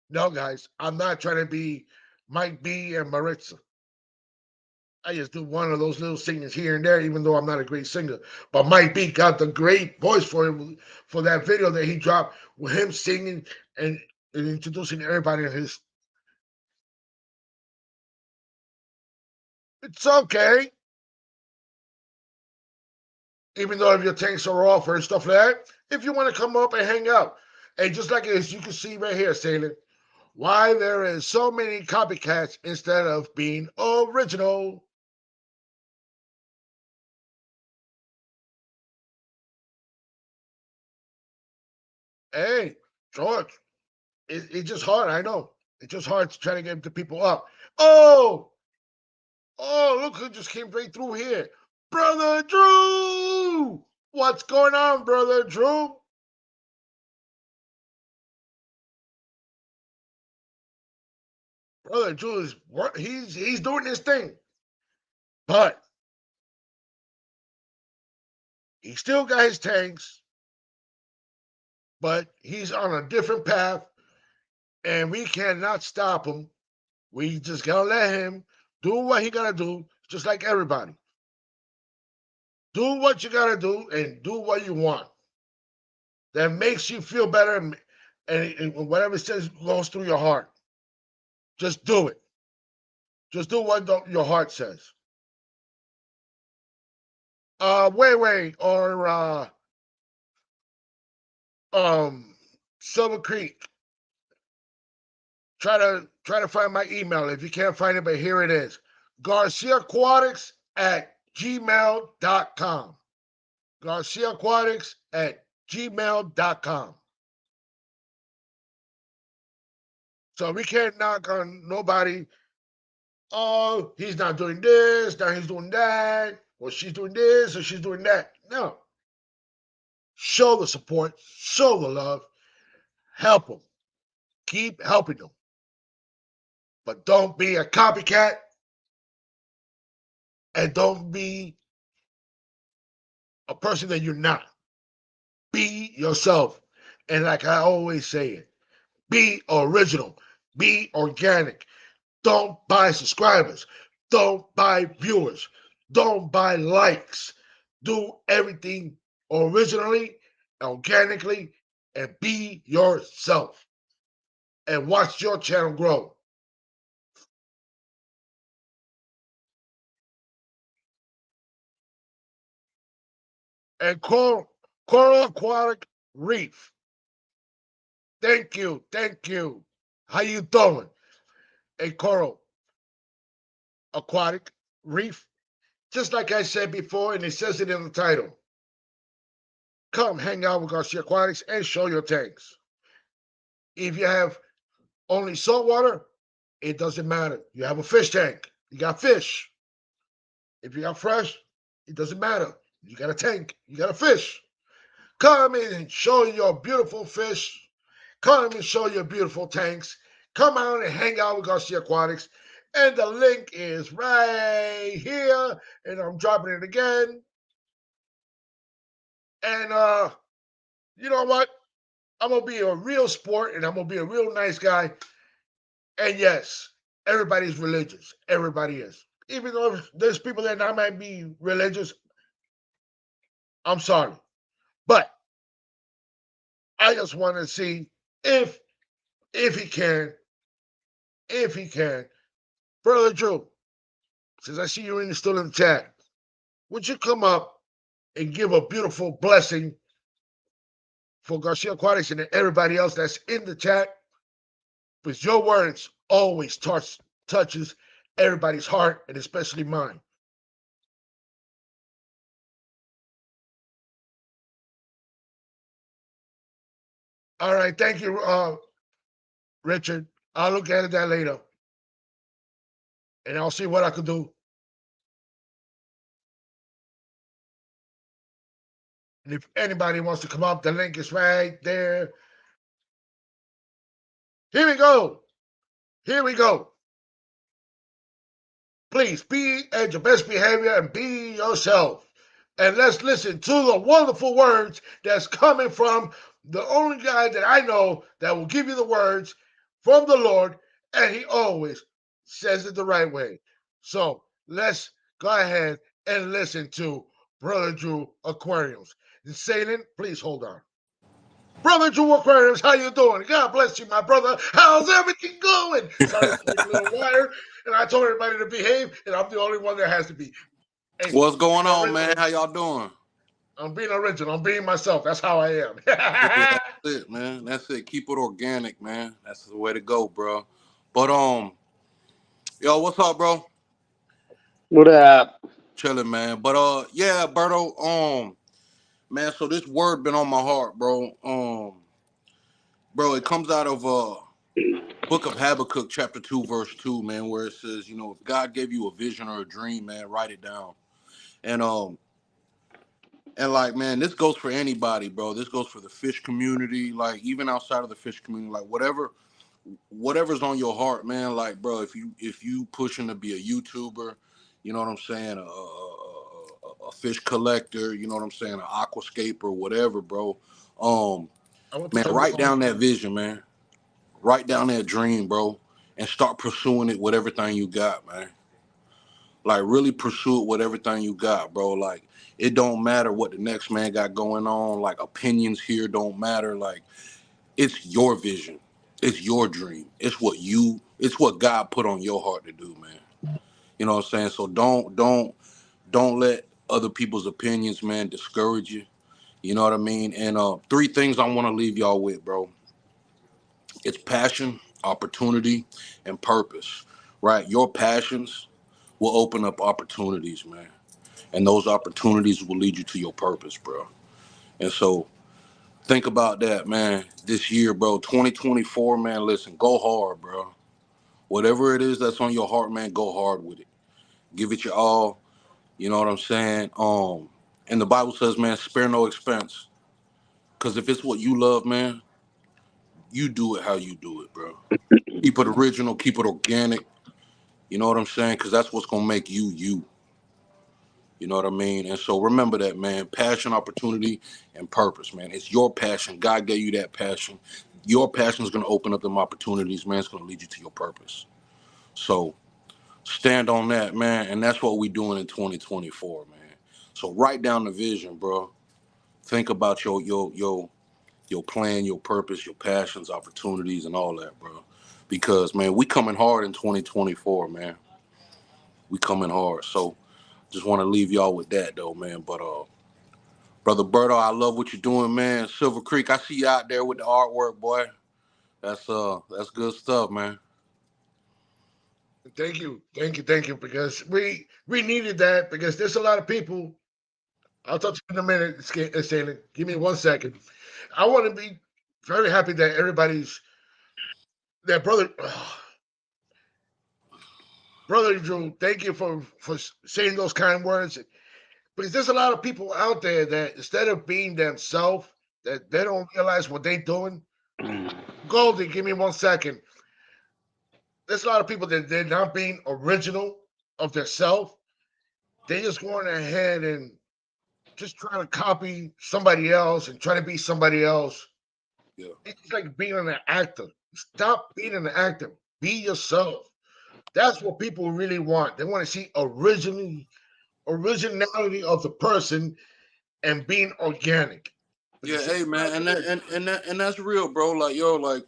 No, guys, I'm not trying to be Mike B and Maritza. I just do one of those little singings here and there, even though I'm not a great singer. But Mike B got the great voice for him for that video that he dropped with him singing and introducing everybody in his. It's okay. Even though if your tanks are off and stuff like that, if you want to come up and hang out. And just like as you can see right here, Sailor, why there is so many copycats instead of being original. Hey, George, it's just hard. I know. It's just hard to try to get the people up. Oh, look who just came right through here. Brother Drew! What's going on, Brother Drew? Brother Drew is he's doing his thing. But he still got his tanks, but he's on a different path, and we cannot stop him. We just gotta let him do what he gotta do, just like everybody. Do what you gotta do and do what you want. That makes you feel better, and whatever it says goes through your heart. Just do it. Just do what your heart says. Way or Silver Creek. Try to find my email if you can't find it, but here it is. GarciaAquatics at gmail.com. GarciaAquatics at gmail.com. So we can't knock on nobody. Oh, he's not doing this, now he's doing that, or she's doing this, or she's doing that. No. Show the support, show the love, help them. Keep helping them. But don't be a copycat and don't be a person that you're not. Be yourself. And like I always say it, be original, be organic. Don't buy subscribers. Don't buy viewers. Don't buy likes. Do everything originally, organically, and be yourself. And watch your channel grow. And Coral Aquatic Reef. Thank you. Thank you. How you doing? A Coral Aquatic Reef. Just like I said before, and it says it in the title. Come hang out with Garcia Aquatics and show your tanks. If you have only salt water, it doesn't matter. You have a fish tank. You got fish. If you got fresh, it doesn't matter. You got a tank, you got a fish. Come in and show your beautiful fish. Come and show your beautiful tanks. Come out and hang out with Garcia Aquatics. And the link is right here. And I'm dropping it again. And you know what? I'm gonna be a real sport and I'm gonna be a real nice guy. And yes, everybody's religious. Everybody is. Even though there's people that not might be religious, I'm sorry. But I just want to see if if he can, if he can. Brother Drew, since I see you still in the chat, would you come up and give a beautiful blessing for Garcia Aquatics and everybody else that's in the chat? Because your words always touches everybody's heart and especially mine. All right, thank you, Richard. I'll look at that later, and I'll see what I can do. And if anybody wants to come up, the link is right there. Here we go. Here we go. Please be at your best behavior and be yourself. And let's listen to the wonderful words that's coming from the only guy that I know that will give you the words from the Lord, and he always says it the right way. So let's go ahead and listen to Brother Drew Aquariums. And Satan, please hold on. Brother Drew Aquariums, how you doing? God bless you, my brother. How's everything going? Sorry, it's like a little wire, and I told everybody to behave, and I'm the only one that has to be. Hey, What's going on, man? original. How y'all doing? I'm being original. I'm being myself. That's how I am. Yeah, that's it, man. That's it. Keep it organic, man. That's the way to go, bro. But yo, what's up, bro? What up? Chilling, man. But yeah, Berto, man. So this word been on my heart, bro. Bro, it comes out of Book of Habakkuk, chapter 2, verse 2, man, where it says, if God gave you a vision or a dream, man, write it down. And like, man, this goes for anybody, bro. This goes for the fish community, like even outside of the fish community, like whatever's on your heart, man. Like, bro, if you pushing to be a YouTuber, you know what I'm saying, a fish collector, you know what I'm saying, an aquascaper, whatever, bro. Um, I want to man, turn this write on. down that vision, man. Write down that dream, bro, and start pursuing it with everything you got, man. Like, really pursue it with everything you got, bro. Like, it don't matter what the next man got going on. Like, opinions here don't matter. Like, it's your vision. It's your dream. It's what God put on your heart to do, man. You know what I'm saying? So don't let other people's opinions, man, discourage you. You know what I mean? And three things I want to leave y'all with, bro. It's passion, opportunity, and purpose. Right? Your passions will open up opportunities, man. And those opportunities will lead you to your purpose, bro. And so think about that, man. This year, bro, 2024, man, listen, go hard, bro. Whatever it is that's on your heart, man, go hard with it. Give it your all. You know what I'm saying? And the Bible says, man, spare no expense. Cause if it's what you love, man, you do it how you do it, bro. Keep it original, keep it organic. You know what I'm saying? Cause that's what's gonna make you you. You know what I mean? And so remember that, man. Passion, opportunity, and purpose, man. It's your passion. God gave you that passion. Your passion is gonna open up them opportunities, man. It's gonna lead you to your purpose. So stand on that, man, and that's what we doing in 2024, man. So write down the vision, bro. Think about your plan, your purpose, your passions, opportunities, and all that, bro. Because, man, we coming hard in 2024, man. We coming hard. So just want to leave y'all with that, though, man. But brother Berto, I love what you're doing, man. Silver Creek, I see you out there with the artwork, boy. That's good stuff, man. Thank you, because we needed that because there's a lot of people. I'll touch in a minute, Salen. Give me 1 second. I want to be very happy that everybody's that brother. Brother Drew, thank you for saying those kind words. Because there's a lot of people out there that instead of being themselves, that they don't realize what they're doing. Goldie, give me 1 second. There's a lot of people that they're not being original of their self. They just going ahead and just trying to copy somebody else and try to be somebody else. Yeah. It's like being an actor. Stop being an actor. Be yourself. That's what people really want. They want to see originality of the person and being organic. Yeah, Because hey man, sometimes and that's real, bro. Like yo, like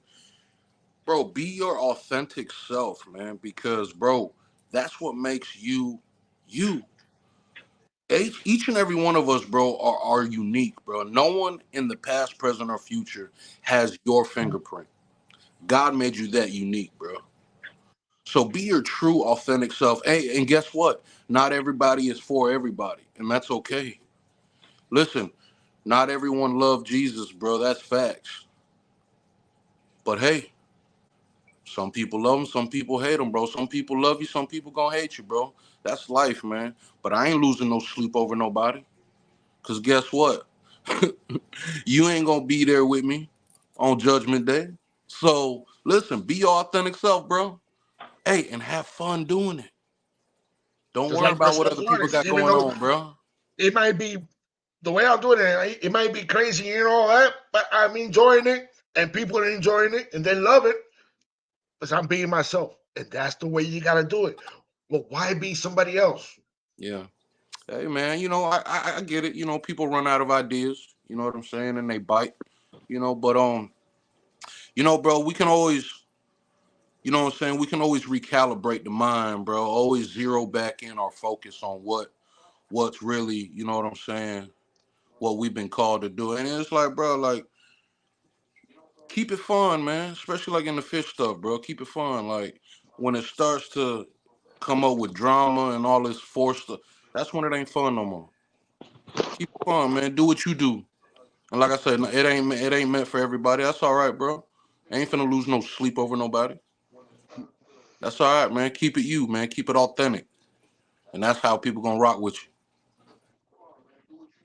bro, be your authentic self, man, because bro, that's what makes you you. Each and every one of us, bro, are unique, bro. No one in the past, present, or future has your fingerprint. God made you that unique, bro. So be your true, authentic self. Hey, and guess what? Not everybody is for everybody, and that's okay. Listen, not everyone loved Jesus, bro. That's facts. But hey, some people love him, some people hate him, bro. Some people love you, some people gonna hate you, bro. That's life, man. But I ain't losing no sleep over nobody. Cause guess what? You ain't gonna be there with me on Judgment Day. So listen, be your authentic self, bro. Hey, and have fun doing it. Don't just worry like about what Garcia other people Juarez, got even going though on, bro. it might be the way I'm doing it, it might be crazy and all that, but I'm enjoying it, and people are enjoying it, and they love it because I'm being myself, and that's the way you gotta do it. Well, why be somebody else? Yeah. Hey man, I get it. People run out of ideas. You know what I'm saying, and they bite. But bro, we can always, what I'm saying, we can always recalibrate the mind, bro. Always zero back in our focus on what's really, you know what I'm saying, what we've been called to do. And it's like, bro, like keep it fun, man. Especially like in the fish stuff, bro. Keep it fun. Like when it starts to come up with drama and all this forced stuff, that's when it ain't fun no more. Keep it fun, man. Do what you do. And like I said, it ain't meant for everybody. That's all right, bro. Ain't finna lose no sleep over nobody. That's all right, man. Keep it you, man. Keep it authentic, and that's how people gonna rock with you.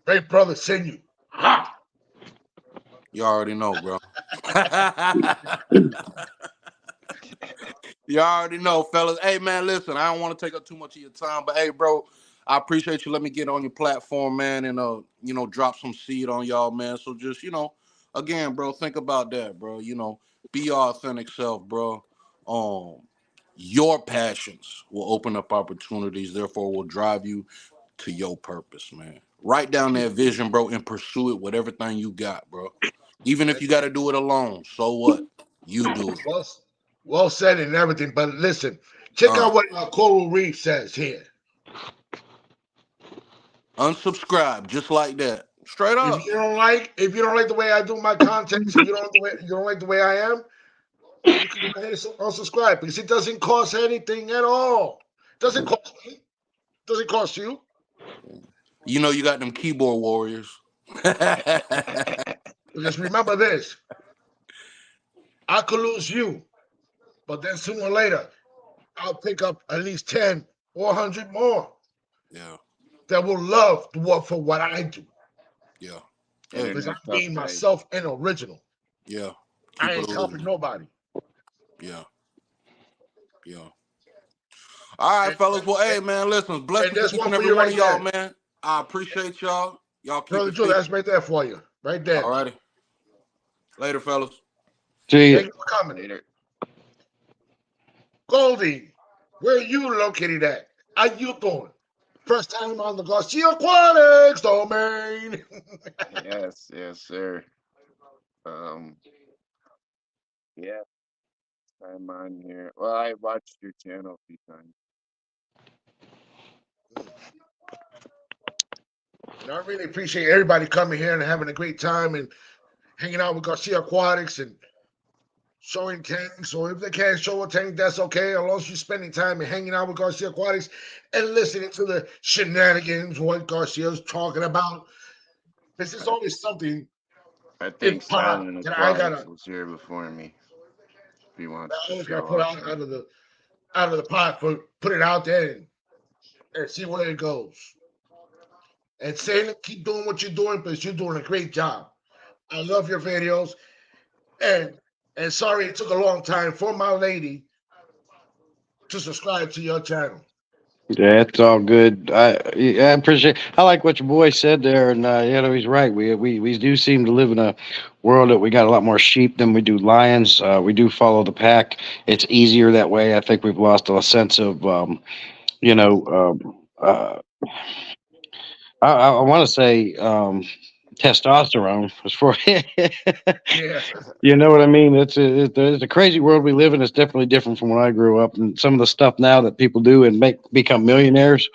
Great brother, send you. Ha! You already know, bro. You already know, fellas. Hey, man, listen. I don't want to take up too much of your time, but hey, bro, I appreciate you. Let me get on your platform, man, and drop some seed on y'all, man. So just again, bro, think about that, bro. Be your authentic self, bro. Um, your passions will open up opportunities, therefore will drive you to your purpose, man. Write down that vision, bro, and pursue it with everything you got, bro. Even if you got to do it alone, so what? You do it. Well, well said and everything, but listen, check All out right. what Coral Reef says here. Unsubscribe just like that. Straight up. If you don't like the way I do my contents, and you don't like the way I am, you can go ahead and unsubscribe because it doesn't cost anything at all. Doesn't cost me. Doesn't cost you. You got them keyboard warriors. Just remember this: I could lose you, but then sooner or later, I'll pick up at least 10 or 100 more Yeah, that will love to work for what I do yeah. And Hey, in because I'm a tough being day. myself and original. yeah. I Keep it ain't copying original. nobody. Yeah, yeah. All right, And, fellas. Well, hey, and, man, listen. and Blessings to there's each one and for every you one of right y'all, there. man. I appreciate y'all. Y'all keep Brother it Joe, 50. that's right there for you. Right All there. righty. Later, fellas. See ya. Thank you for coming. Later. Goldie, where are you located at? How you doing? First time on the Garcia Aquatics domain. Yes, yes, sir. Um, yeah, I'm on here. Well, I watched your channel a few times. And I really appreciate everybody coming here and having a great time and hanging out with Garcia Aquatics and showing tanks. So if they can't show a tank, that's okay. As long as you're spending time and hanging out with Garcia Aquatics and listening to the shenanigans, what Garcia's talking about. This is always something I think in pot Silent that I Aquatics gotta was here before me. If he I wants to always gotta show put up out here. of the out of the pot for put it out there and see where it goes. And Salem, keep doing what you're doing because you're doing a great job. I love your videos. And and sorry it took a long time for my lady to subscribe to your channel. Yeah, it's all good. I appreciate. I like what your boy said there, and he's right. We do seem to live in a world that we got a lot more sheep than we do lions. We do follow the pack. It's easier that way. I think we've lost a sense of you know. I want to say testosterone as for Yeah. you know what I mean. It's a crazy world we live in. It's definitely different from when I grew up, and some of the stuff now that people do and become millionaires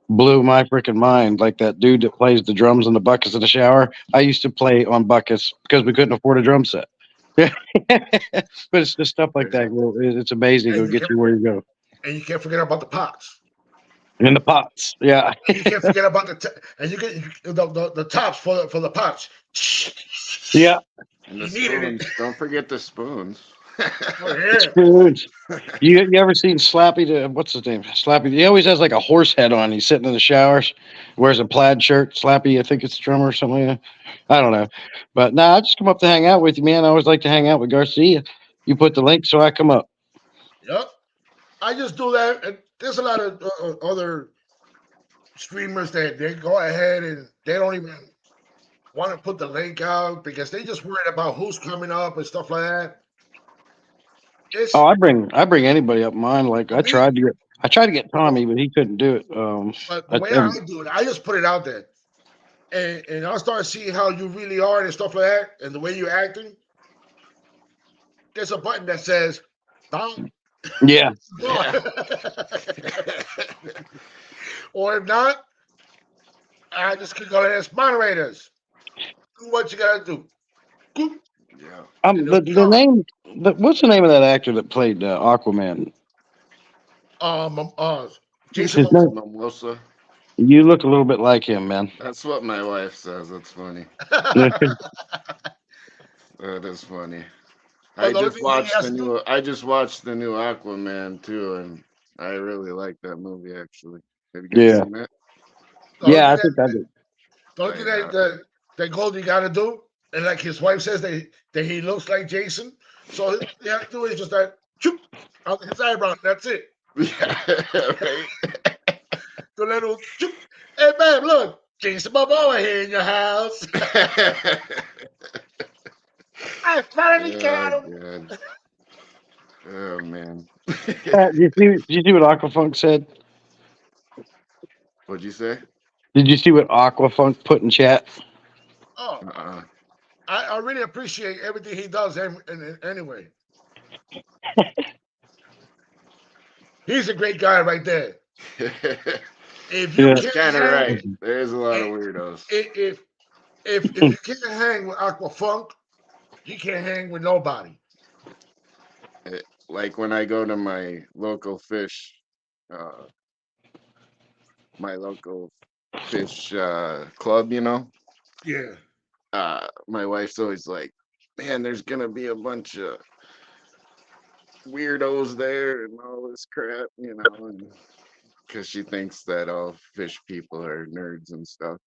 blew my freaking mind. Like that dude that plays the drums and the buckets in the shower. I used to play on buckets because we couldn't afford a drum set. but it's just stuff like that. Well, it's amazing. And It'll you get can you where you go. and you can't forget about the pots. In the pots, yeah. And you can't forget about and you get the tops for the pots. Yeah. And the You needed it. spoons. Don't forget the spoons. Oh yeah. Spoons. You ever seen Slappy? What's his name? Slappy. He always has like a horse head on. He's sitting in the showers, wears a plaid shirt. Slappy, I think it's the drummer or something like that. I don't know, but nah, I just come up to hang out with you, man. I always like to hang out with Garcia. You put the link, so I come up. Yep. I just do that. And there's a lot of other streamers that they go ahead and they don't even want to put the link out because they just worried about who's coming up and stuff like that. Oh, It's I bring anybody up mine. Like for me, I tried to get Tommy, but he couldn't do it. but the I, way I do it, I just put it out there. And I'll start seeing how you really are and stuff like that, and the way you're acting. There's a button that says "Done." yeah, Gone. Yeah. Or if not, I just click on it as moderators. Do what you gotta do. Boop, Yeah. and it'll be the on. name. What's the name of that actor that played Aquaman? Um, uh, Jason His Jason name. Momoa. Momoa. You look a little bit like him, man. That's what my wife says. That's funny. Yeah, That is funny. But the only thing he has to do, I just watched the new Aquaman too, and I really like that movie actually. Have you guys yeah. seen it? the only thing I think I that did. the only I thing have. that Goldie got to do, and like his wife says, that he looks like Jason. So he has to do is just that, choop, out his eyebrow. That's it. Yeah, right. The little choop. Hey, babe, look, Jason Momoa here in your house. I finally Oh got him. god. Oh man. Did you see what Aquafunk said? What'd you say? Did you see what Aquafunk put in chat? Oh, Uh-uh. I really appreciate everything he does. Anyway, he's a great guy right there. If you Yeah. He's can't kind of hang, right. There's a lot i- of weirdos. if you can't hang with Aquafunk, you can't hang with nobody. Like when I go to uh, my local fish club, Yeah. my wife's always like, "Man, there's gonna be a bunch of weirdos there and all this crap," and because she thinks that all fish people are nerds and stuff.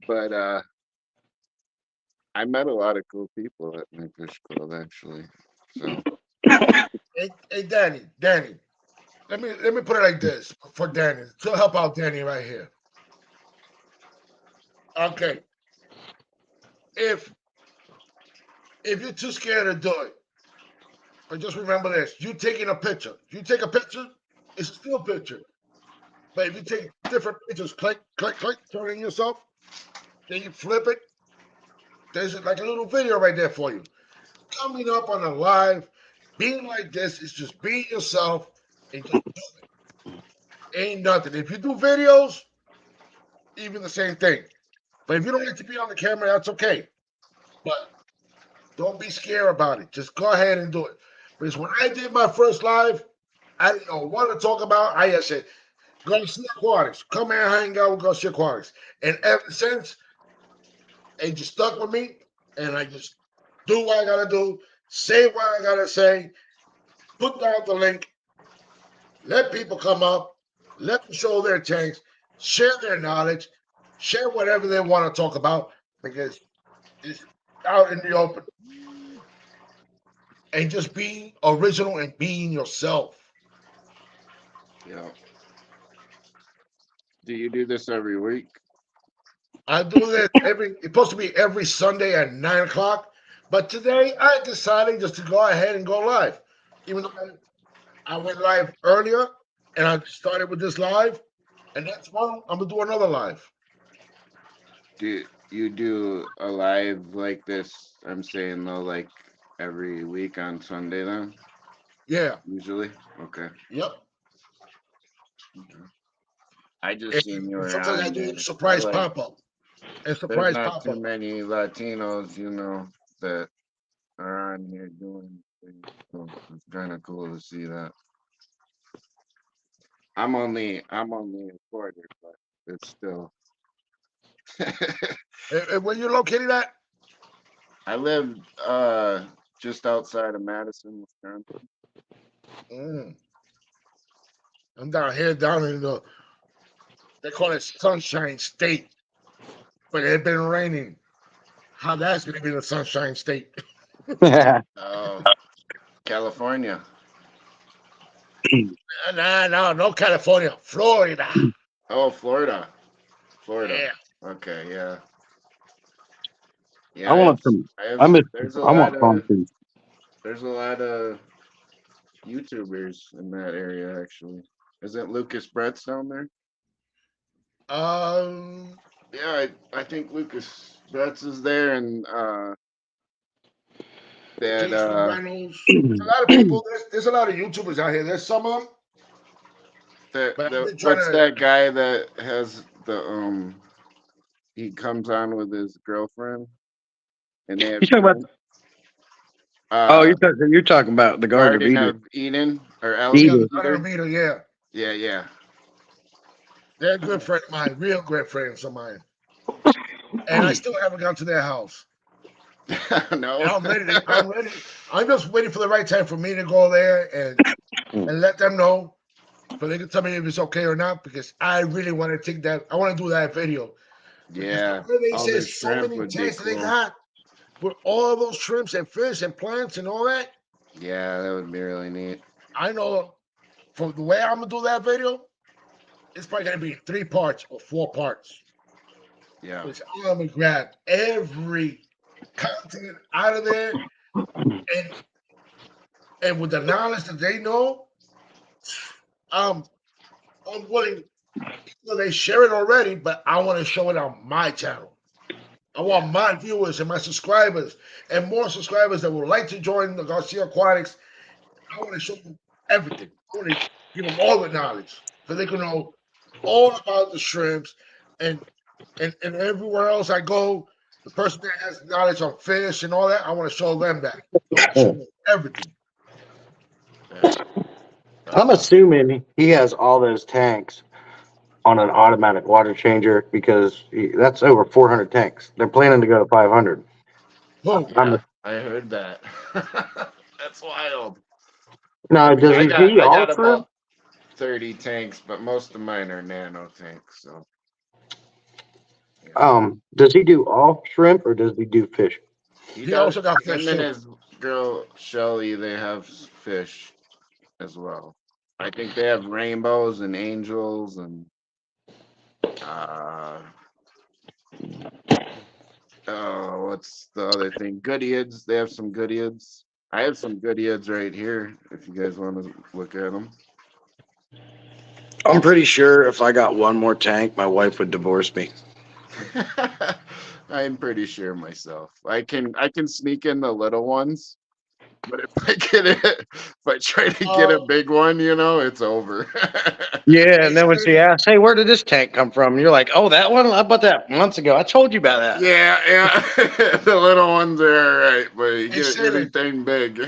But I met a lot of cool people at my fish club actually. So Hey, Danny. Let me put it like this for Danny to help out Danny right here. Okay, if if you're too scared to do it, but just remember this: you taking a picture. You take a picture, it's a still picture. But if you take different pictures, click, click, click, turn in yourself, then you flip it. There's like a little video right there for you. Coming up on a live, being like this is just being yourself and just do it. Ain't nothing. If you do videos, even the same thing. But if you don't like to be on the camera, that's okay. But don't be scared about it. Just go ahead and do it. Because when I did my first live, I didn't know what to talk about. I just said, Garcia Aquatics. Come and hang out with Garcia Aquatics. And ever since, it just stuck with me. And I just do what I gotta do, say what I gotta say, put down the link, let people come up, let them show their tanks, share their knowledge, share whatever they want to talk about because it's out in the open. And just being original and being yourself. Yeah. Do you do this every week? I do this it's supposed to be every Sunday at 9 o'clock. But today I decided just to go ahead and go live. Even though I went live earlier and I started with this live, and that's one I'm gonna do another live. Do you do a live like this? I'm saying though, like every week on Sunday then, Yeah. usually. Okay. Yep. Okay. I just seen you And were sometimes I on do there. I surprise like. pop up. And There's surprise not pop too up. many Latinos, that are on here doing things. So it's kind of cool to see that. I'm only in Florida, but it's still. And where you located at? I live just outside of Madison, Wisconsin. Mm, I'm down here, down in they call it Sunshine State, but it had been raining. How that's going to be the Sunshine State? Oh, California. Nah, no, California, Florida. Oh, Florida. Florida. Yeah. Okay, yeah. I Yeah, want some. I have I miss. there's a I lot want palm of trees. there's a lot of YouTubers in that area actually. Isn't Lucas Brett's down there? Um, Yeah, I think Lucas Brett's is there and that Casey Reynolds. There's a lot of people. There's a lot of YouTubers out here. There's some of them, but I've been trying what's to. that guy that has the he comes on with his girlfriend and they have You talking about? shrimp. Oh, Uh you're talking about the Garden of Garden Eden. of Eden or Yeah, the Eden. Garden of Eden. Eden, yeah. Yeah, yeah. They're a good friend of mine, real good friends of mine. And I still haven't gone to their house. No. I'm ready. I'm ready. I'm just waiting for the right time for me to go there and let them know, so they can tell me if it's okay or not. Because I really want to take that. I want to do that video because the Yeah, way they all say the so shrimp many would be tanks that they cool. got with all those shrimps and fish and plants and all that. Yeah, that would be really neat. I know from the way I'm gonna do that video, it's probably gonna be 3 parts or 4 parts. Yeah. Which I'm gonna grab every content out of there, and with the knowledge that they know, um, I'm willing. Well, they share it already, but I want to show it on my channel. I Yeah. want my viewers and my subscribers and more subscribers that would like to join the Garcia Aquatics. I want to show them everything. I want to give them all the knowledge so they can know all about the shrimps and and everywhere else I go. The person that has knowledge on fish and all that, I want to show them that. I want to show them everything. Yeah. I'm assuming he has all those tanks on an automatic water changer because that's over 400 tanks. They're planning to go to 500. Boom. I'm Yeah, I heard that. That's wild. now. Does I he got feed I all got shrimp? about 30 tanks, but most of mine are nano tanks, so yeah. Does he do all shrimp or does he do fish? He He does also got fish him and too. his girl Shelly, they have fish as well. I think they have rainbows and angels and uh oh, what's the other thing? Goodeids. They have some goodeids. I have some goodeids right here if you guys want to look at them. I'm pretty sure if I got one more tank, my wife would divorce me. I'm pretty sure myself. I can sneak in the little ones, but if I try to get Uh, a big one, it's over. Yeah, hey, and then when she Stanley, asks, "Hey, where did this tank come from?" And you're like, "Oh, that one. I bought that months ago. I told you about that." Yeah, yeah. The little ones are all right, but you hey, get Stanley, anything big.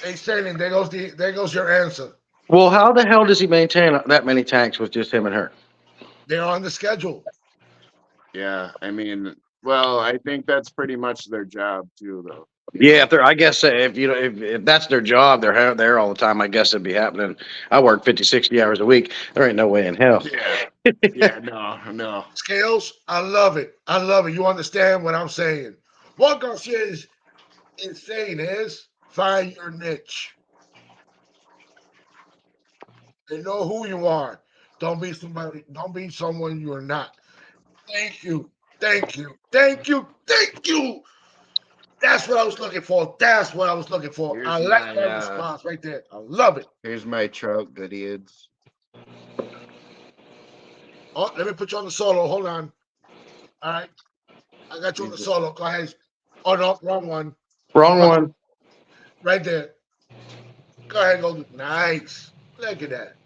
hey, Stanley, there goes your answer. Well, how the hell does he maintain that many tanks with just him and her? They're on the schedule. Yeah, I mean, well, I think that's pretty much their job too, though. Yeah, if they're, I guess if you know if that's their job, they're there all the time. I guess it'd be happening. I work 50, 60 hours a week. There ain't no way in hell. Yeah. Yeah. No. No. Scales, I love it. I love it. You understand what I'm saying? What Garcia is saying is find your niche and know who you are. Don't be somebody. Don't be someone you're not. Thank you. Thank you. Thank you. Thank you. That's what I was looking for. That's what I was looking for. I Here's like my that response right there. I love it. here's my trout goodies. Oh, let me put you on the solo. Hold on. All right. I got you on the These solo. Go ahead. Oh, no. Wrong one. Wrong one. Right there. Go ahead and go. Nice. Look at that.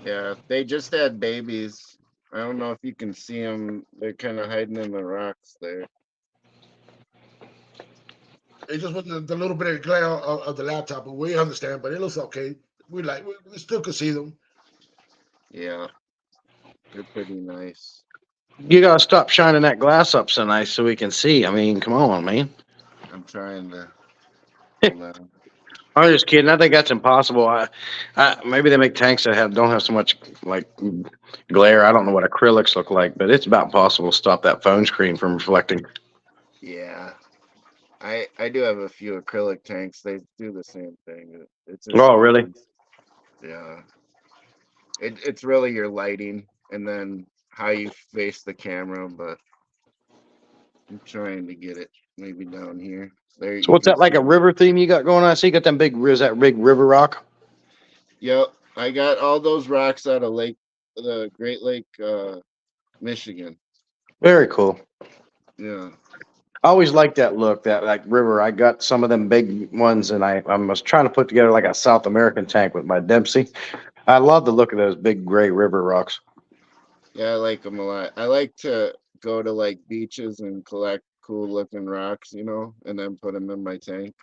Yeah, they just had babies. I don't know if you can see them. They're kind of hiding in the rocks there. It's just with the little bit of glare of the laptop, but we understand. But it looks okay. We still can see them. Yeah, they're pretty nice. You gotta stop shining that glass up so nice so we can see. I mean, come on, man. I'm trying to hold on. I'm just kidding. I think that's impossible. Maybe they make tanks that don't have so much like glare. I don't know what acrylics look like, but it's about impossible to stop that phone screen from reflecting. Yeah, I do have a few acrylic tanks. They do the same thing. It just Oh, really? depends. Yeah, it's really your lighting and then how you face the camera. But I'm trying to get it maybe down here. There So you what's can that like a see. river theme you got going on? I see you got them big. Is that big river rock? Yep, I got all those rocks out of the Great Lake, Michigan. Very cool. Yeah, I always liked that look, that like river. I got some of them big ones, and I was trying to put together like a South American tank with my Dempsey. I love the look of those big gray river rocks. yeah, I like them a lot. I like to go to like beaches and collect cool looking rocks, and then put them in my tank.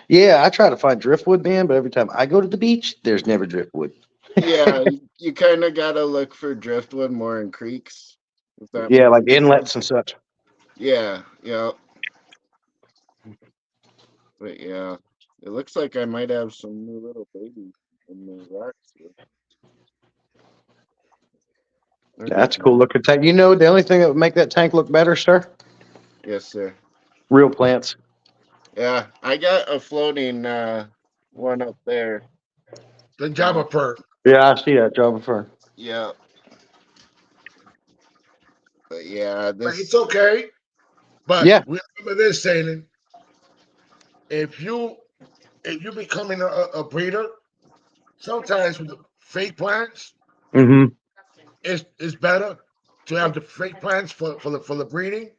Yeah, I try to find driftwood, man, but every time I go to the beach, there's never driftwood. Yeah, you kind of gotta look for driftwood more in creeks, if that Yeah, makes like any inlets sense. and such. Yeah, yeah, but yeah, it looks like I might have some new little babies in the rocks here. Look at That's a cool that. looking tank. You know, the only thing that would make that tank look better, sir? Yes, sir. Real plants. Yeah, I got a floating one up there. The Uh, Java Perk. Yeah, I see that, Java Fern. yeah, but yeah, But it's this. okay. But Yeah. remember this, Satan. If you if you're becoming a breeder, sometimes with the fake plants, Mm-hmm. it's better to have the fake plants for the breeding.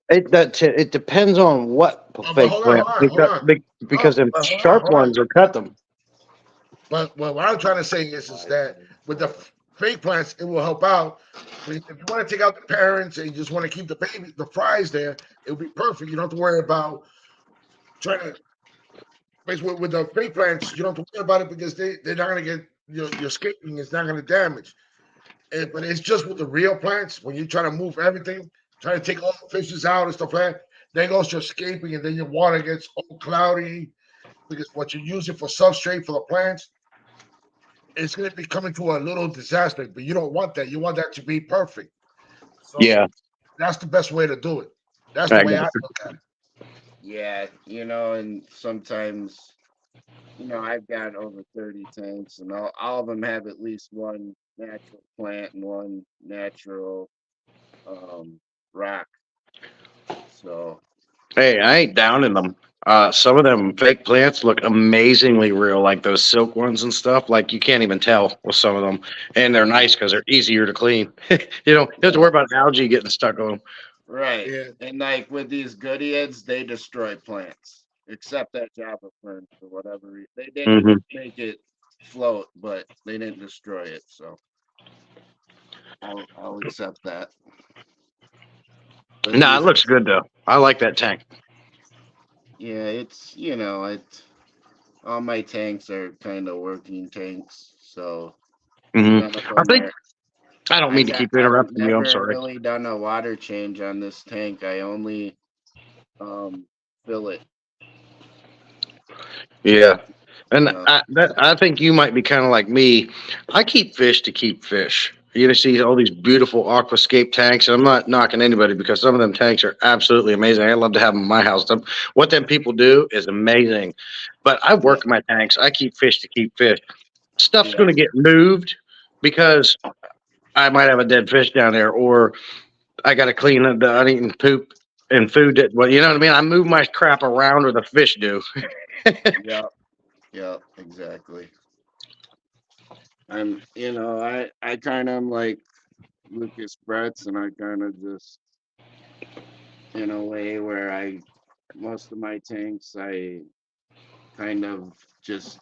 It depends on what But fake hold on, plant hold on, hold on. because them But hold on, sharp hold on. ones will cut them. But what I'm trying to say is that with the fake plants, it will help out. But if you want to take out the parents and you just want to keep the fries there, it would be perfect. You don't have to worry about trying to. With the fake plants, you don't have to worry about it because they're not going to get your skipping is not going to damage. But it's just with the real plants when you try to move everything, try to take all the fishes out and stuff like that. Then goes your scaping, and then your water gets all cloudy because what you're using for substrate for the plants, it's going to be coming to a little disaster. But you don't want that. You want that to be perfect. So Yeah. that's the best way to do it. That's the I way I got you. look at it. Yeah, and sometimes, I've got over 30 tanks, and all of them have at least one natural plant and one natural rock. So, Hey, I ain't down in them. Some of them fake plants look amazingly real, like those silk ones and stuff. Like you can't even tell with some of them, and they're nice because they're easier to clean. You don't have to yeah, worry about algae getting stuck on them. right. Yeah. And like with these goody heads, they destroy plants, except that Java fern for whatever reason. They did Hmm. make it float, but they didn't destroy it. So I'll accept that. But Nah, it these, looks good though. I like that tank. yeah, all my tanks are kind of working tanks, so Hmm. none of I them think are. I don't mean to keep I've interrupting you. I'm never sorry. really done a water change on this tank. I only fill it. Yeah. And Yeah, I think you might be kind of like me. I keep fish to keep fish. You know, see all these beautiful aquascape tanks. I'm not knocking anybody because some of them tanks are absolutely amazing. I love to have them in my house. What them people do is amazing. But I yeah, work my tanks. I keep fish to keep fish. Stuff's yeah, going to get moved because I might have a dead fish down there, or I got to clean up the uneaten poop and food. That, well, you know what I mean. I move my crap around, or the fish do. yeah, yeah, exactly. I kind of am like Lucas Bretz, and I kind of just in a way where most of my tanks, I kind of just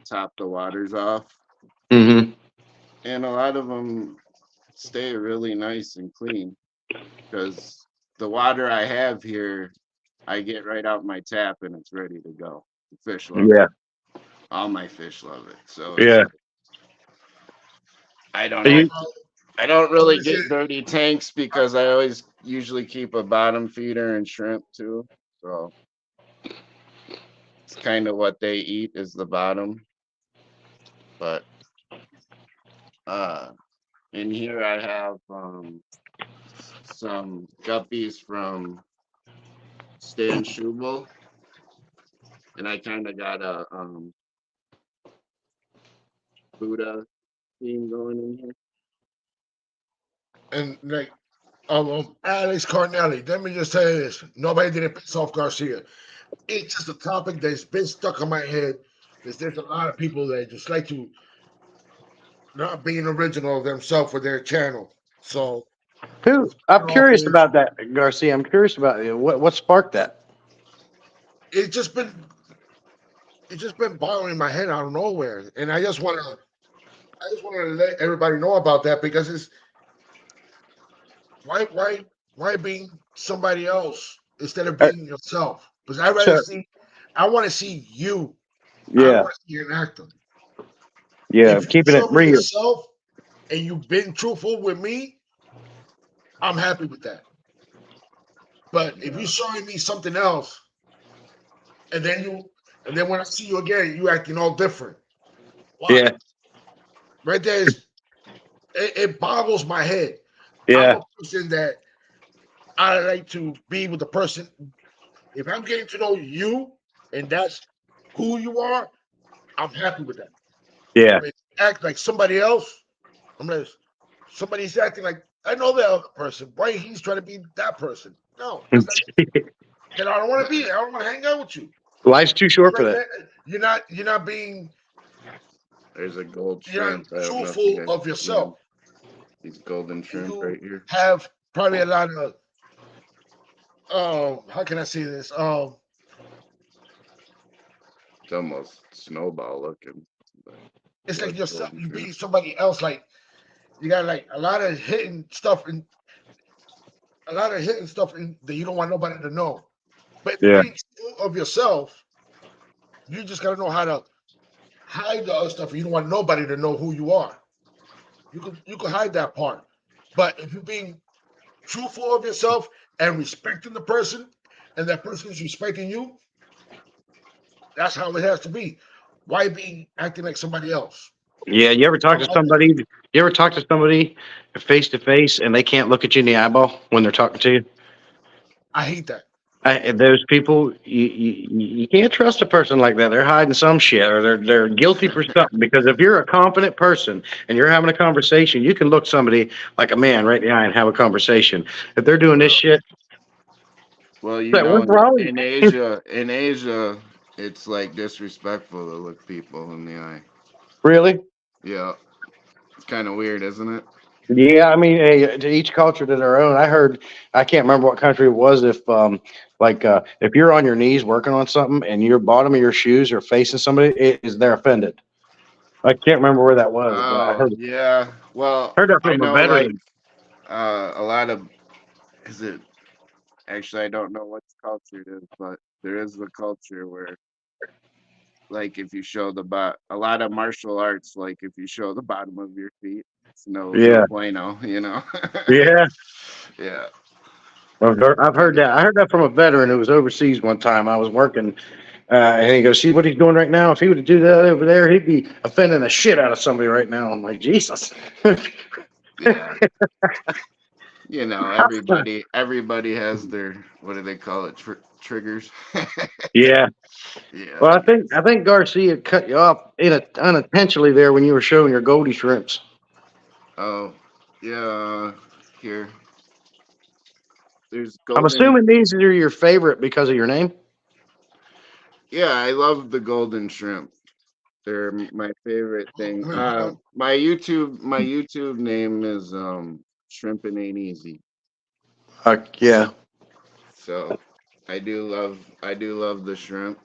top the waters off, Hmm. and a lot of them stay really nice and clean because the water I have here, I get right out my tap and it's ready to go. The fish love it. Yeah. All my fish love it. So it's Yeah. like I don't You, have Well, I don't I'm really gonna say, get dirty tanks because I always usually keep a bottom feeder and shrimp too. So it's kind of what they eat is the bottom. But uh in here I have some guppies from Stan Schubel, and I kind of got a Buddha theme going in here. and like Alex Carnelli. Let me just say this: nobody didn't piss off Garcia. It's just a topic that's been stuck in my head. Because there's a lot of people that just like to not being original themselves with their channel. So who? let's I'm get off curious this. about that, Garcia. I'm curious about what sparked that. It's just been it's just been bothering my head out of nowhere, and I just want to let everybody know about that because it's why being somebody else instead of Uh, being yourself? Because So I want to see you. I don't yeah, want to see an actor. yeah, If you keeping it show me real. yourself and you've been truthful with me, I'm happy with that. But if Yeah, you're showing me something else, and then when I see you again, you acting all different. Why? Yeah, Right there is it boggles my head. I'm yeah, a person that I like to be with the person. If I'm getting to know you and that's who you are, I'm happy with that. yeah. But if you act like somebody else, I'm like somebody's acting like I know that other person. Why he's trying to be that person? No, because then I don't want to be there. I don't want to hang out with you. Life's too short for Right that. there, you're not being there's a gold you're not shrimp. I don't know if you truthful guys of can see him. yourself. He's golden And shrimp you right here. have probably a lot of how can I say this? It's almost snowball looking, but It's like was yourself. golden You shrimp. being somebody else. Like you got like a lot of hidden stuff in, that you don't want nobody to know. But if you're Yeah, being true of yourself, you just gotta know how to hide the other stuff. You don't want nobody to know who you are. You can hide that part. But if you're being truthful of yourself and respecting the person, and that person is respecting you, that's how it has to be. Why be acting like somebody else? yeah. You ever I talk don't to like that. somebody? You ever talk to somebody face to face and they can't look at you in the eyeball when they're talking to you? I hate that. Those people, you can't trust a person like that. They're hiding some shit, or they're guilty for something. Because if you're a confident person and you're having a conversation, you can look somebody like a man right in the eye and have a conversation. If they're doing this Well, shit, well, like, what's wrong? In Asia, it's like disrespectful to look people in the eye. Really? Yeah, it's kind of weird, isn't it? Yeah, I mean, hey, to each culture to their own. I heard, I can't remember what country it was. If you're on your knees working on something and your bottom of your shoes are facing somebody, it is they're offended. I can't remember where that was, but I Oh, yeah. Well, heard that I from a know like veteran. a lot of is it actually I don't know what culture it is, but there is a culture where like if you show a lot of martial arts, like if you show the bottom of your feet, it's no Yeah, bueno, you know. yeah. Yeah. I've heard that. I heard that from a veteran who was overseas one time. I was working, and he goes, "See what he's doing right now? If he would do that over there, he'd be offending the shit out of somebody right now." I'm like, Jesus. Yeah. Everybody has their, what do they call it? Triggers. Yeah. Yeah. Well, I think Garcia cut you off unintentionally there when you were showing your Goldie shrimps. Oh, yeah. Here, there's I'm golden. assuming these are your favorite because of your name. Yeah, I love the golden shrimp. They're my favorite thing. I mean, My YouTube name is Shrimpin' Ain't Easy. Yeah. So I do love the shrimp.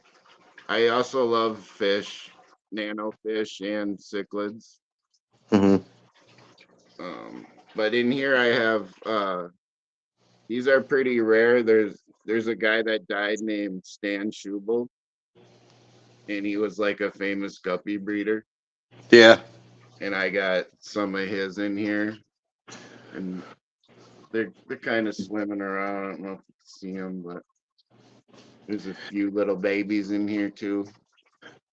I also love fish, nano fish and cichlids. Hmm. But in here I have these are pretty rare. There's a guy that died named Stan Schubel, and he was like a famous guppy breeder. Yeah. And I got some of his in here, and they're kind of swimming around. I don't know if you can see them, but there's a few little babies in here too.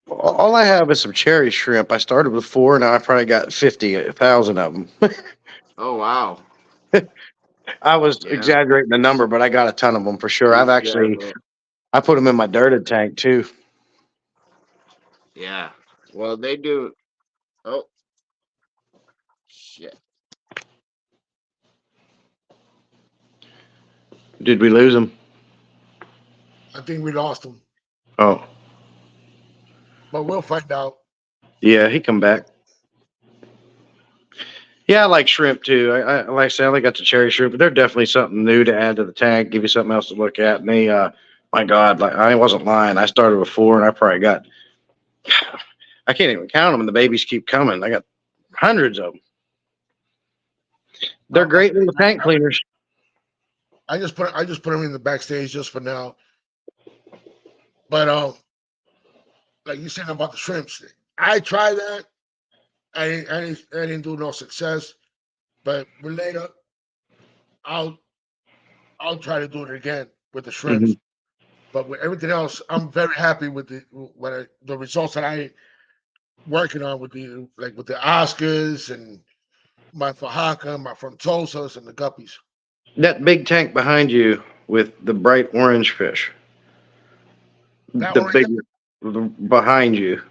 All I have is some cherry shrimp. I started with 4, now I probably got 50,000 of them. Oh wow, I was yeah, exaggerating the number, but I got a ton of them for sure. yeah, I put them in my dirted tank too. yeah. Well, they do. Oh shit. Did we lose them? I think we lost him, Oh, but we'll find out. yeah, he come back. Yeah, I like shrimp too. Like I said, I only got the cherry shrimp, but they're definitely something new to add to the tank. Give you something else to look at. And my God, like I wasn't lying. I started with 4, and I probably got, I can't even count them, and the babies keep coming. I got hundreds of them. They're great little tank cleaners. I just put him in the backstage just for now. But like you said about the shrimps, I tried that. I didn't do no success. But later, I'll I'll try to do it again with the Hmm. shrimps. But with everything else, I'm very happy with the results that I working on with the Oscars and my Fajaka, my Frontosas, and the Guppies. That big tank behind you with the bright orange fish, That the one right big behind you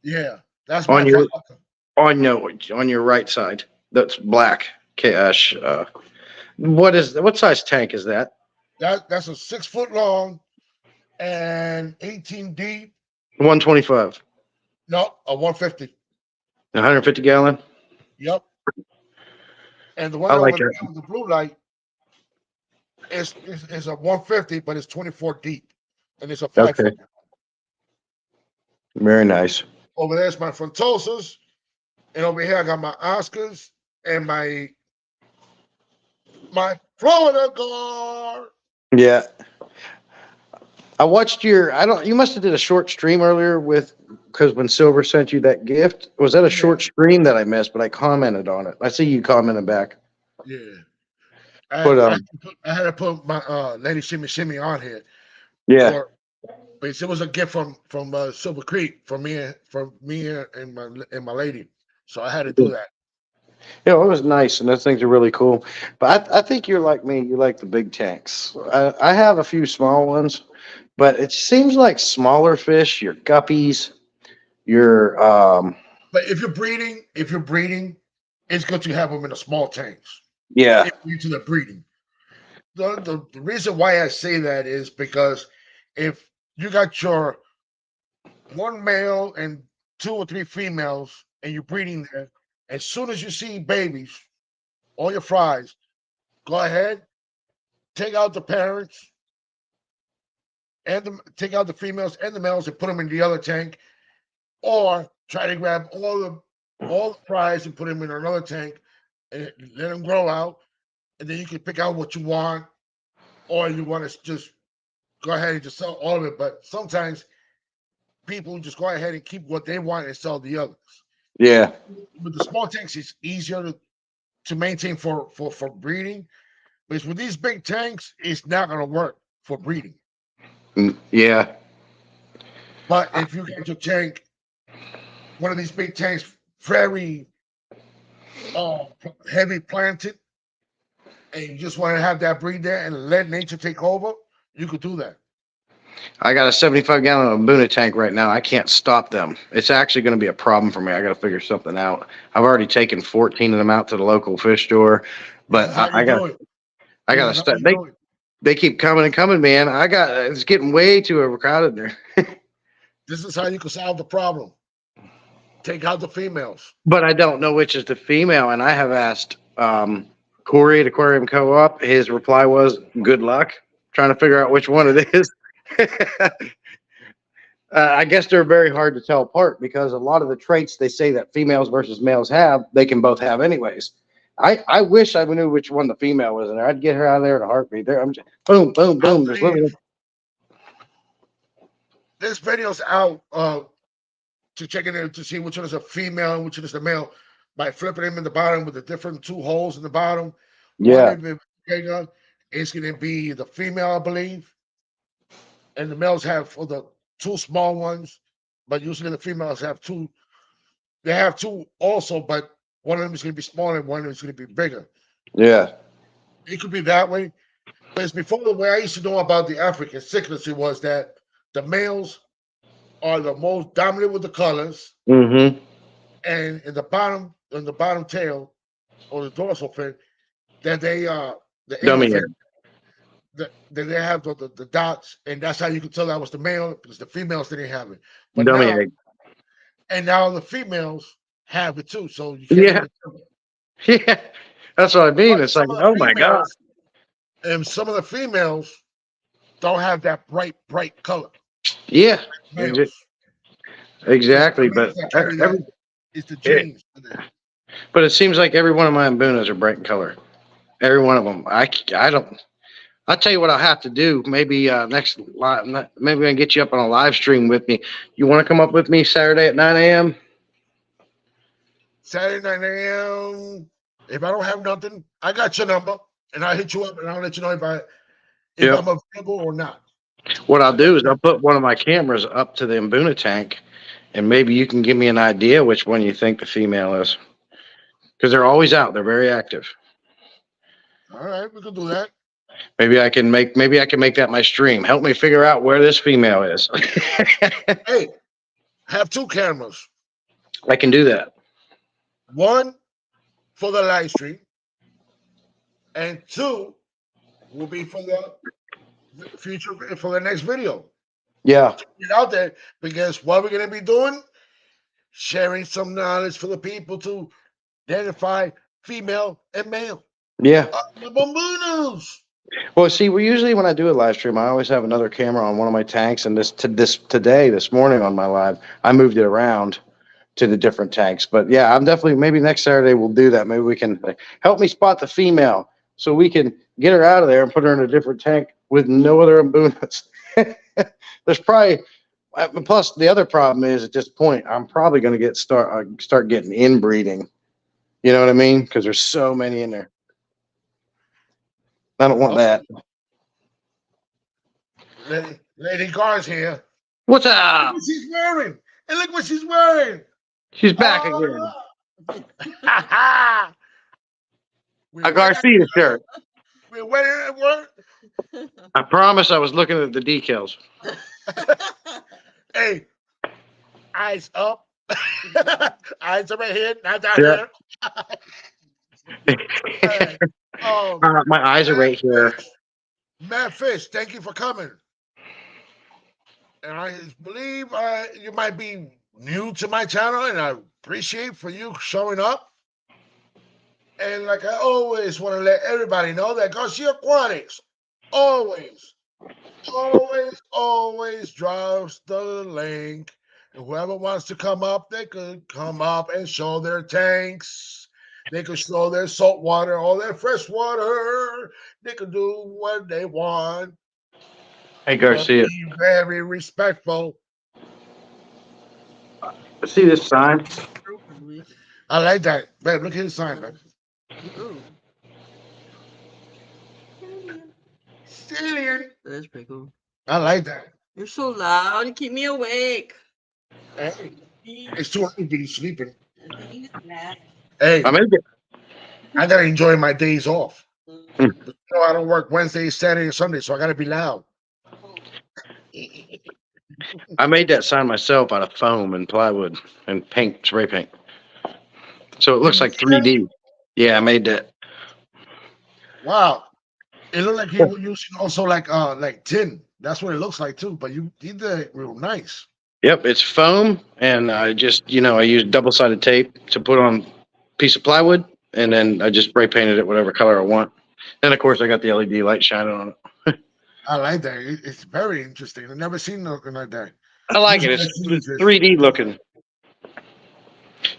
there, yeah, that's my on your Fajaka. on your right side. That's black. Cash. What size tank is that? That's a 6 foot long and 18 deep. 125. No, a 150. 150 gallon. Yep. And the I one like over there it. with the blue light is a 150, but it's 24 deep, and it's a five Okay. foot. Very nice. Over there's my Frontosas, and over here I got my Oscars and my Florida guard. Yeah. I watched your. I don't. You must have did a short stream earlier with because when Silver sent you that gift, was that a Yeah, short stream that I missed? But I commented on it. I see you commented back. yeah. I But I, I had to put my Lady Shimmy Shimmy on here yeah, for, but it was a gift from Silver Creek for me and my lady, so I had to do that. it was nice, and those things are really cool. But I think you're like me. You like the big tanks. I have a few small ones, but it seems like smaller fish, your guppies, your But if you're breeding, it's good to have them in the small tanks. yeah, If you're into the breeding, the reason why I say that is because if you got your one male and 2 or 3 females and you're breeding there, as soon as you see babies on your fries, go ahead, take out the parents take out the females and the males and put them in the other tank, or try to grab all the fries and put them in another tank and let them grow out, and then you can pick out what you want, or you want to just go ahead and just sell all of it. But sometimes people just go ahead and keep what they want and sell the others. yeah, With the small tanks, it's easier to maintain for breeding. Because with these big tanks, it's not going to work for breeding. Yeah. But if you get your tank, one of these big tanks, very heavy planted, and you just want to have that breed there and let nature take over, you could do that. I got a 75-gallon Abuna tank right now. I can't stop them. It's actually going to be a problem for me. I got to figure something out. I've already taken 14 of them out to the local fish store, This but is how you do it. I This got to is how start. you do it. They keep coming and coming, man. It's getting way too overcrowded there. This is how you can solve the problem. Take out the females. But I don't know which is the female, and I have asked Corey at Aquarium Co-op. His reply was, "Good luck trying to figure out which one it is." I guess they're very hard to tell apart because a lot of the traits they say that females versus males have, they can both have anyways. I wish I knew which one the female was in there. I'd get her out of there in a heartbeat. There, I'm just boom, boom, I boom. There's believe little. this video's out to check in to see which one is a female and which one is the male by flipping them in the bottom with the different two holes in the bottom. Yeah, One is going to be the female, I believe, and the males have for the two small ones, but usually the females have two. They have two also, but one of them is going to be smaller and one of them is going to be bigger. yeah, It could be that way. Because before, the way I used to know about the African cichlids was that the males are the most dominant with the colors, mm-hmm. and in the bottom tail or the dorsal fin, that they the anal Dummy. fin, that they have the dots, and that's how you could tell that was the male because the females didn't have it. But Dummy now, egg. and now the females have it too, so you can't Yeah, really tell. yeah. That's what I mean. But It's like, oh my god. some of the females don't have that bright color. Yeah, Males, it's the exactly. males that carry that. It's the it, genes. but it seems like every one of my Mbunas are bright in color. Every one of them. I don't. I'll tell you what I'll have to do. Maybe next live. Maybe I can get you up on a live stream with me. You want to come up with me Saturday at 9 a.m.? Saturday 9 a.m. If I don't have nothing, I got your number, and I'll hit you up, and I'll let you know if Yep. I'm available or not. What I'll do is I'll put one of my cameras up to the Mbuna tank, and maybe you can give me an idea which one you think the female is, because they're always out. They're very active. All right, we can do that. Maybe I can make that my stream. Help me figure out where this female is. Hey, have two cameras. I can do that. One for the live stream, and two will be for the future for the next video. Yeah. Get out there because what we're gonna be doing, sharing some knowledge for the people to identify female and male. Yeah. The bamboos. Well, see, we usually when I do a live stream, I always have another camera on one of my tanks, and this morning on my live, I moved it around to the different tanks. But yeah, I'm definitely maybe next Saturday we'll do that. Maybe we can help me spot the female so we can get her out of there and put her in a different tank with no other Mbunas. There's probably plus the other problem is at this point I'm probably going to start getting inbreeding. You know what I mean? Because there's so many in there. I don't want that. Lady Gar's here. What's Look up? what she's wearing. And look what she's wearing. She's back again. A Garcia shirt. We're waiting at work. I promise I was looking at the decals. Hey, eyes up. Eyes up ahead, not down here. Hey, my eyes are right here. Matt Fish, thank you for coming. And I believe you might be new to my channel, and I appreciate for you showing up. And like I always want to let everybody know that Garcia Aquatics always drops the link. And whoever wants to come up, they could come up and show their tanks. They could show their salt water or their fresh water. They could do what they want. Hey, Garcia. Be very respectful. See this sign? I like that. Man, look at his sign, man. Alien. That's pretty cool. I like that. You're so loud. You keep me awake. Hey, it's too early to be sleeping. I Hey, made it. I gotta enjoy my days off. Hmm. No, I don't work Wednesday, Saturday, and Sunday, so I gotta be loud. I made that sign myself out of foam and plywood and paint, spray paint. So it You looks made like that? 3D. Yeah, I made that. Wow. It looked like you were using also like tin. That's what it looks like too. But you did it real nice. Yep, it's foam, and I just, I used double-sided tape to put on a piece of plywood, and then I just spray painted it whatever color I want. And of course, I got the LED light shining on it. I like that. It's very interesting. I've never seen nothing like that. I like it. Usually I It's see just 3D looking.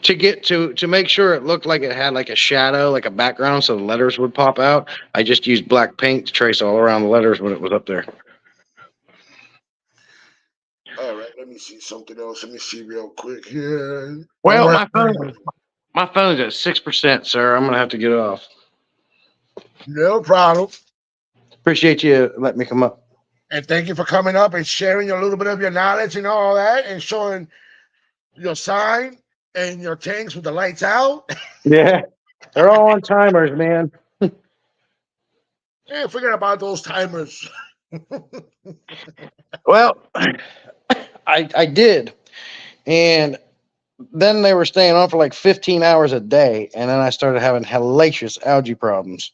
To make sure it looked like it had like a shadow, like a background, so the letters would pop out. I just used black paint to trace all around the letters when it was up there. all right. Let me see something else. Let me see real quick here. Don't Well, worry. my phone's at 6%, sir. I'm gonna have to get off. No problem. Appreciate you letting me come up. And thank you for coming up and sharing a little bit of your knowledge and all that and showing your sign and your tanks with the lights out. Yeah, they're all on timers, man. And forget about those timers. Well, I did, and then they were staying on for like 15 hours a day, and then I started having hellacious algae problems.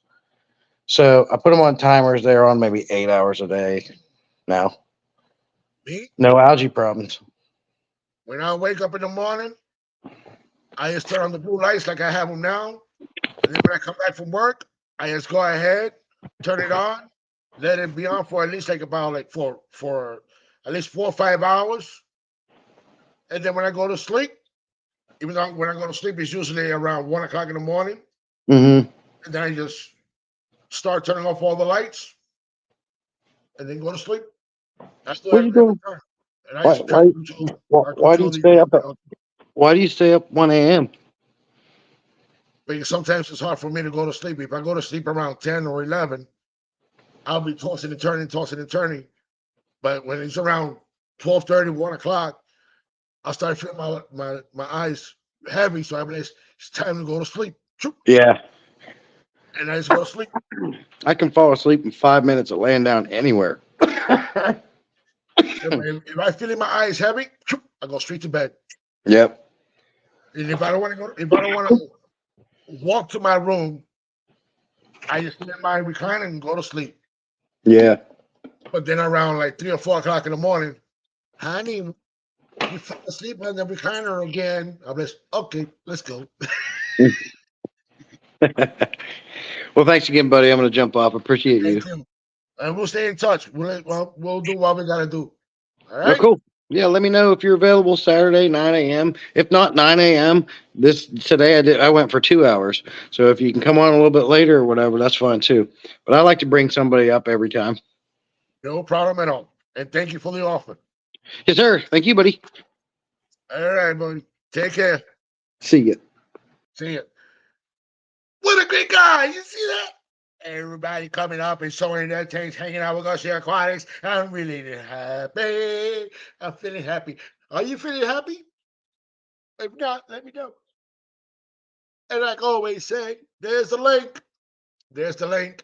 So I put them on timers. They're on maybe 8 hours a day now. Me, No algae problems. when I wake up in the morning, I just turn on the blue lights like I have them now. And then when I come back from work, I just go ahead, turn it on, let it be on for at least like about like for at least 4 or 5 hours. And then when I go to sleep, even though when I go to sleep, it's usually around 1 o'clock in the morning. Mm-hmm. And then I just start turning off all the lights and then go to sleep. I still What are have you it every doing? time. And I Why, just why, I why do you control stay up? the Why do you stay up 1 a.m.? because sometimes it's hard for me to go to sleep. If I go to sleep around 10 or 11, I'll be tossing and turning. But when it's around 12:30, 1 o'clock, I'll start feeling my eyes heavy. So I'm like, it's time to go to sleep. Yeah, And I just go to sleep. I can fall asleep in 5 minutes of laying down anywhere. If I feel my eyes heavy, I go straight to bed. Yep. And if I don't want to go, if I don't want to walk to my room, I just sit in my recliner and go to sleep. Yeah. But then around like 3 or 4 o'clock in the morning, honey, you fell asleep on the recliner again. I'm just okay. Let's go. Well, thanks again, buddy. I'm going to jump off. Appreciate you. Thank you. And we'll stay in touch. We'll do what we gotta do. All Oh, right. cool. Yeah, let me know if you're available Saturday, 9 a.m. If not 9 a.m. Today I went for 2 hours. So if you can come on a little bit later or whatever, that's fine too. But I like to bring somebody up every time. No problem at all. And thank you for the offer. Yes, sir. Thank you, buddy. All right, buddy. Take care. See you. See ya. What a great guy. You see that? Everybody coming up and showing their things, hanging out with us here aquatics. I'm really happy. I'm feeling happy. Are you feeling happy? If not, let me know. And like always say, there's the link. There's the link.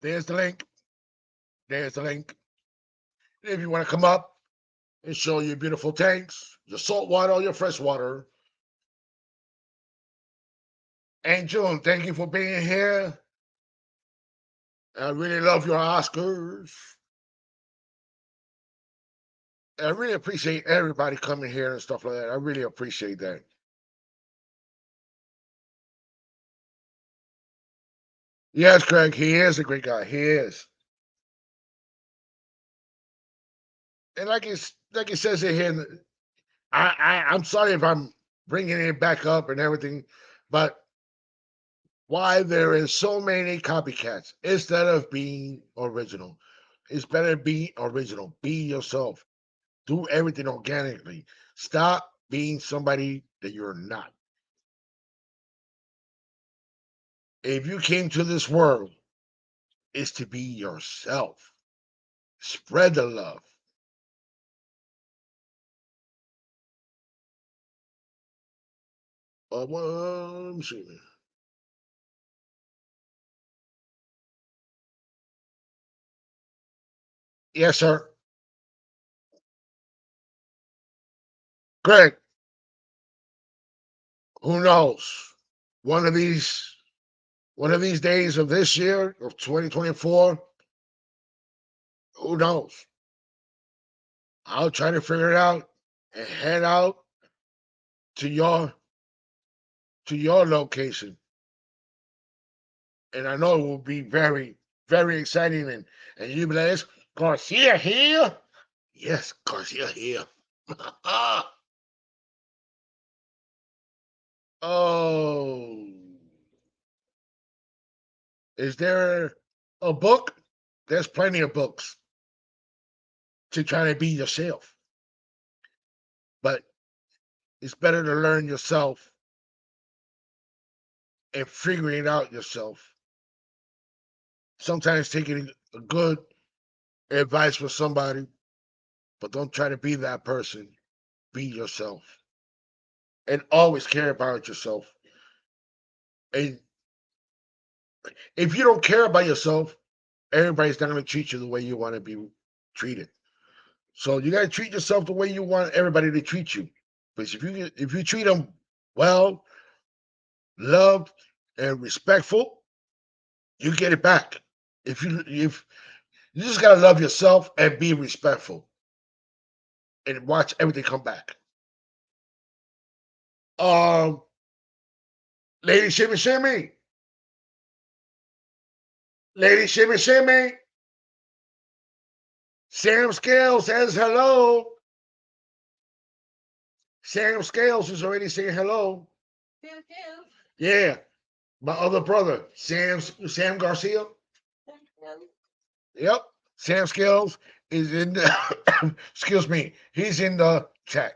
There's the link. There's the link. If you want to come up and show your beautiful tanks, your salt water or your fresh water. And June, thank you for being here. I really love your Oscars. I really appreciate everybody coming here and stuff like that. I really appreciate that. Yes, Craig, he is a great guy. He is. And like it says it here, I'm sorry if I'm bringing it back up and everything, but why there is so many copycats instead of being original. It's better to be original. Be yourself. Do everything organically. Stop being somebody that you're not. If you came to this world is to be yourself. Spread the love. Let me see. Yes, sir. Greg, who knows? One of these one of these days of this year of 2024, who knows? I'll try to figure it out and head out to your location. And I know it will be very, very exciting and you'll be like, "Is Garcia here?" Yes, Garcia here. Oh, is there a book? There's plenty of books to try to be yourself. But it's better to learn yourself and figuring it out yourself. Sometimes taking a good advice from somebody, but don't try to be that person. Be yourself. And always care about yourself. And if you don't care about yourself, everybody's not going to treat you the way you want to be treated. So you got to treat yourself the way you want everybody to treat you. Because if you treat them well, loved, and respectful, you get it back. If you just gotta love yourself and be respectful, and watch everything come back. Um, Lady Shimmy Shimmy, Lady Shimmy Shimmy, Sam Scales says hello. Sam Scales is already saying hello. Yeah, my other brother, Sam Garcia. Yep, Sam Scales is in the. Excuse me, he's in the chat.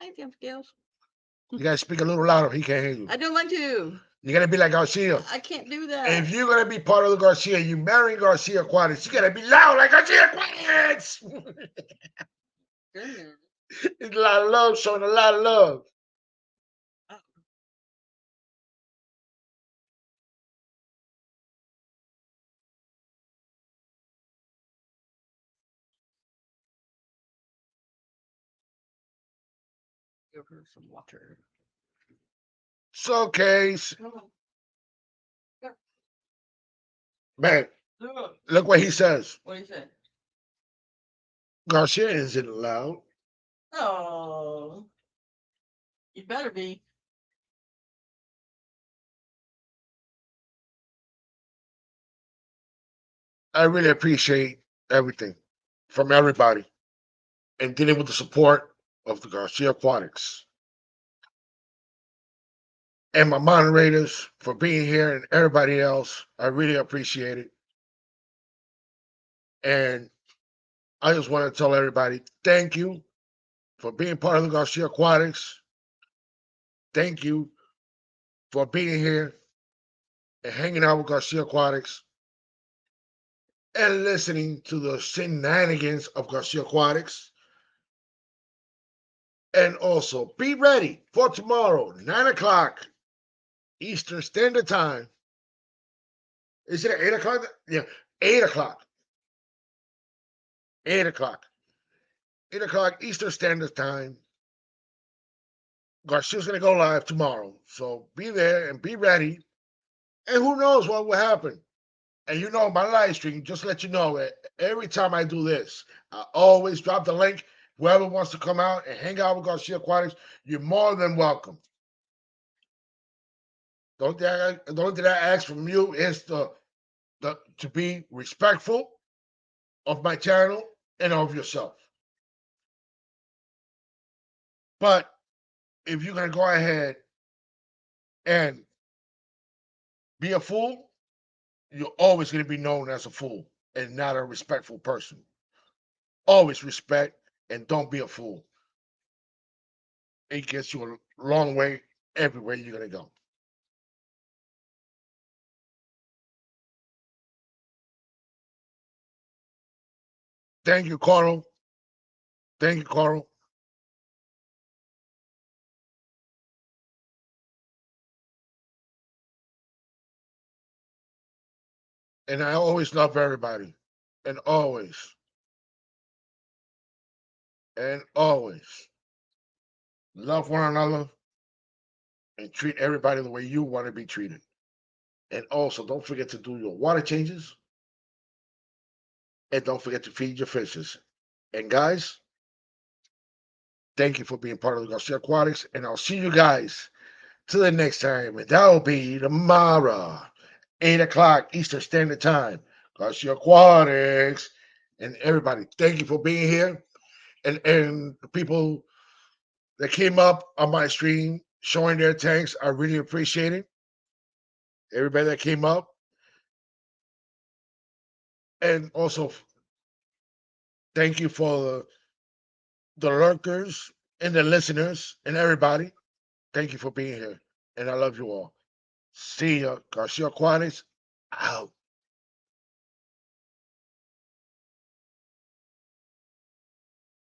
Hi, Sam Scales. You gotta speak a little louder. He can't hear you. I don't want to. You gotta be like Garcia. I can't do that. If you're gonna be part of the Garcia, you marry Garcia Aquatics, you gotta be loud like Garcia Aquatics. Goodness. It's a lot of love, showing a lot of love. Give her some water. So, case, man, look what he says. What do you say? Garcia isn't loud. Oh, you better be. I really appreciate everything from everybody and dealing with the support of the Garcia Aquatics and my moderators for being here and everybody else. I really appreciate it. And I just want to tell everybody thank you for being part of the Garcia Aquatics. Thank you for being here and hanging out with Garcia Aquatics and listening to the shenanigans of Garcia Aquatics. And also be ready for tomorrow, 9 o'clock Eastern Standard Time. Is it 8 o'clock? Yeah, 8 o'clock. 8 o'clock. 8 o'clock Eastern Standard Time. Garcia's going to go live tomorrow. So be there and be ready. And who knows what will happen. And you know, my live stream, just let you know that every time I do this, I always drop the link. Whoever wants to come out and hang out with Garcia Aquatics, you're more than welcome. The only thing I ask from you is to be respectful of my channel and of yourself. But if you're going to go ahead and be a fool, you're always going to be known as a fool and not a respectful person. Always respect and don't be a fool. It gets you a long way everywhere you're going to go. Thank you, Carl. Thank you, Carl. And I always love everybody. And always love one another and treat everybody the way you want to be treated. And also, don't forget to do your water changes and don't forget to feed your fishes. And guys, thank you for being part of the Garcia Aquatics. And I'll see you guys till the next time. And that'll be tomorrow, 8 o'clock Eastern Standard Time. Garcia Aquatics. And everybody, thank you for being here. And the people that came up on my stream showing their tanks, I really appreciate it. Everybody that came up. And also, thank you for the lurkers and the listeners and everybody. Thank you for being here. And I love you all. See ya. Garcia Aquatics out.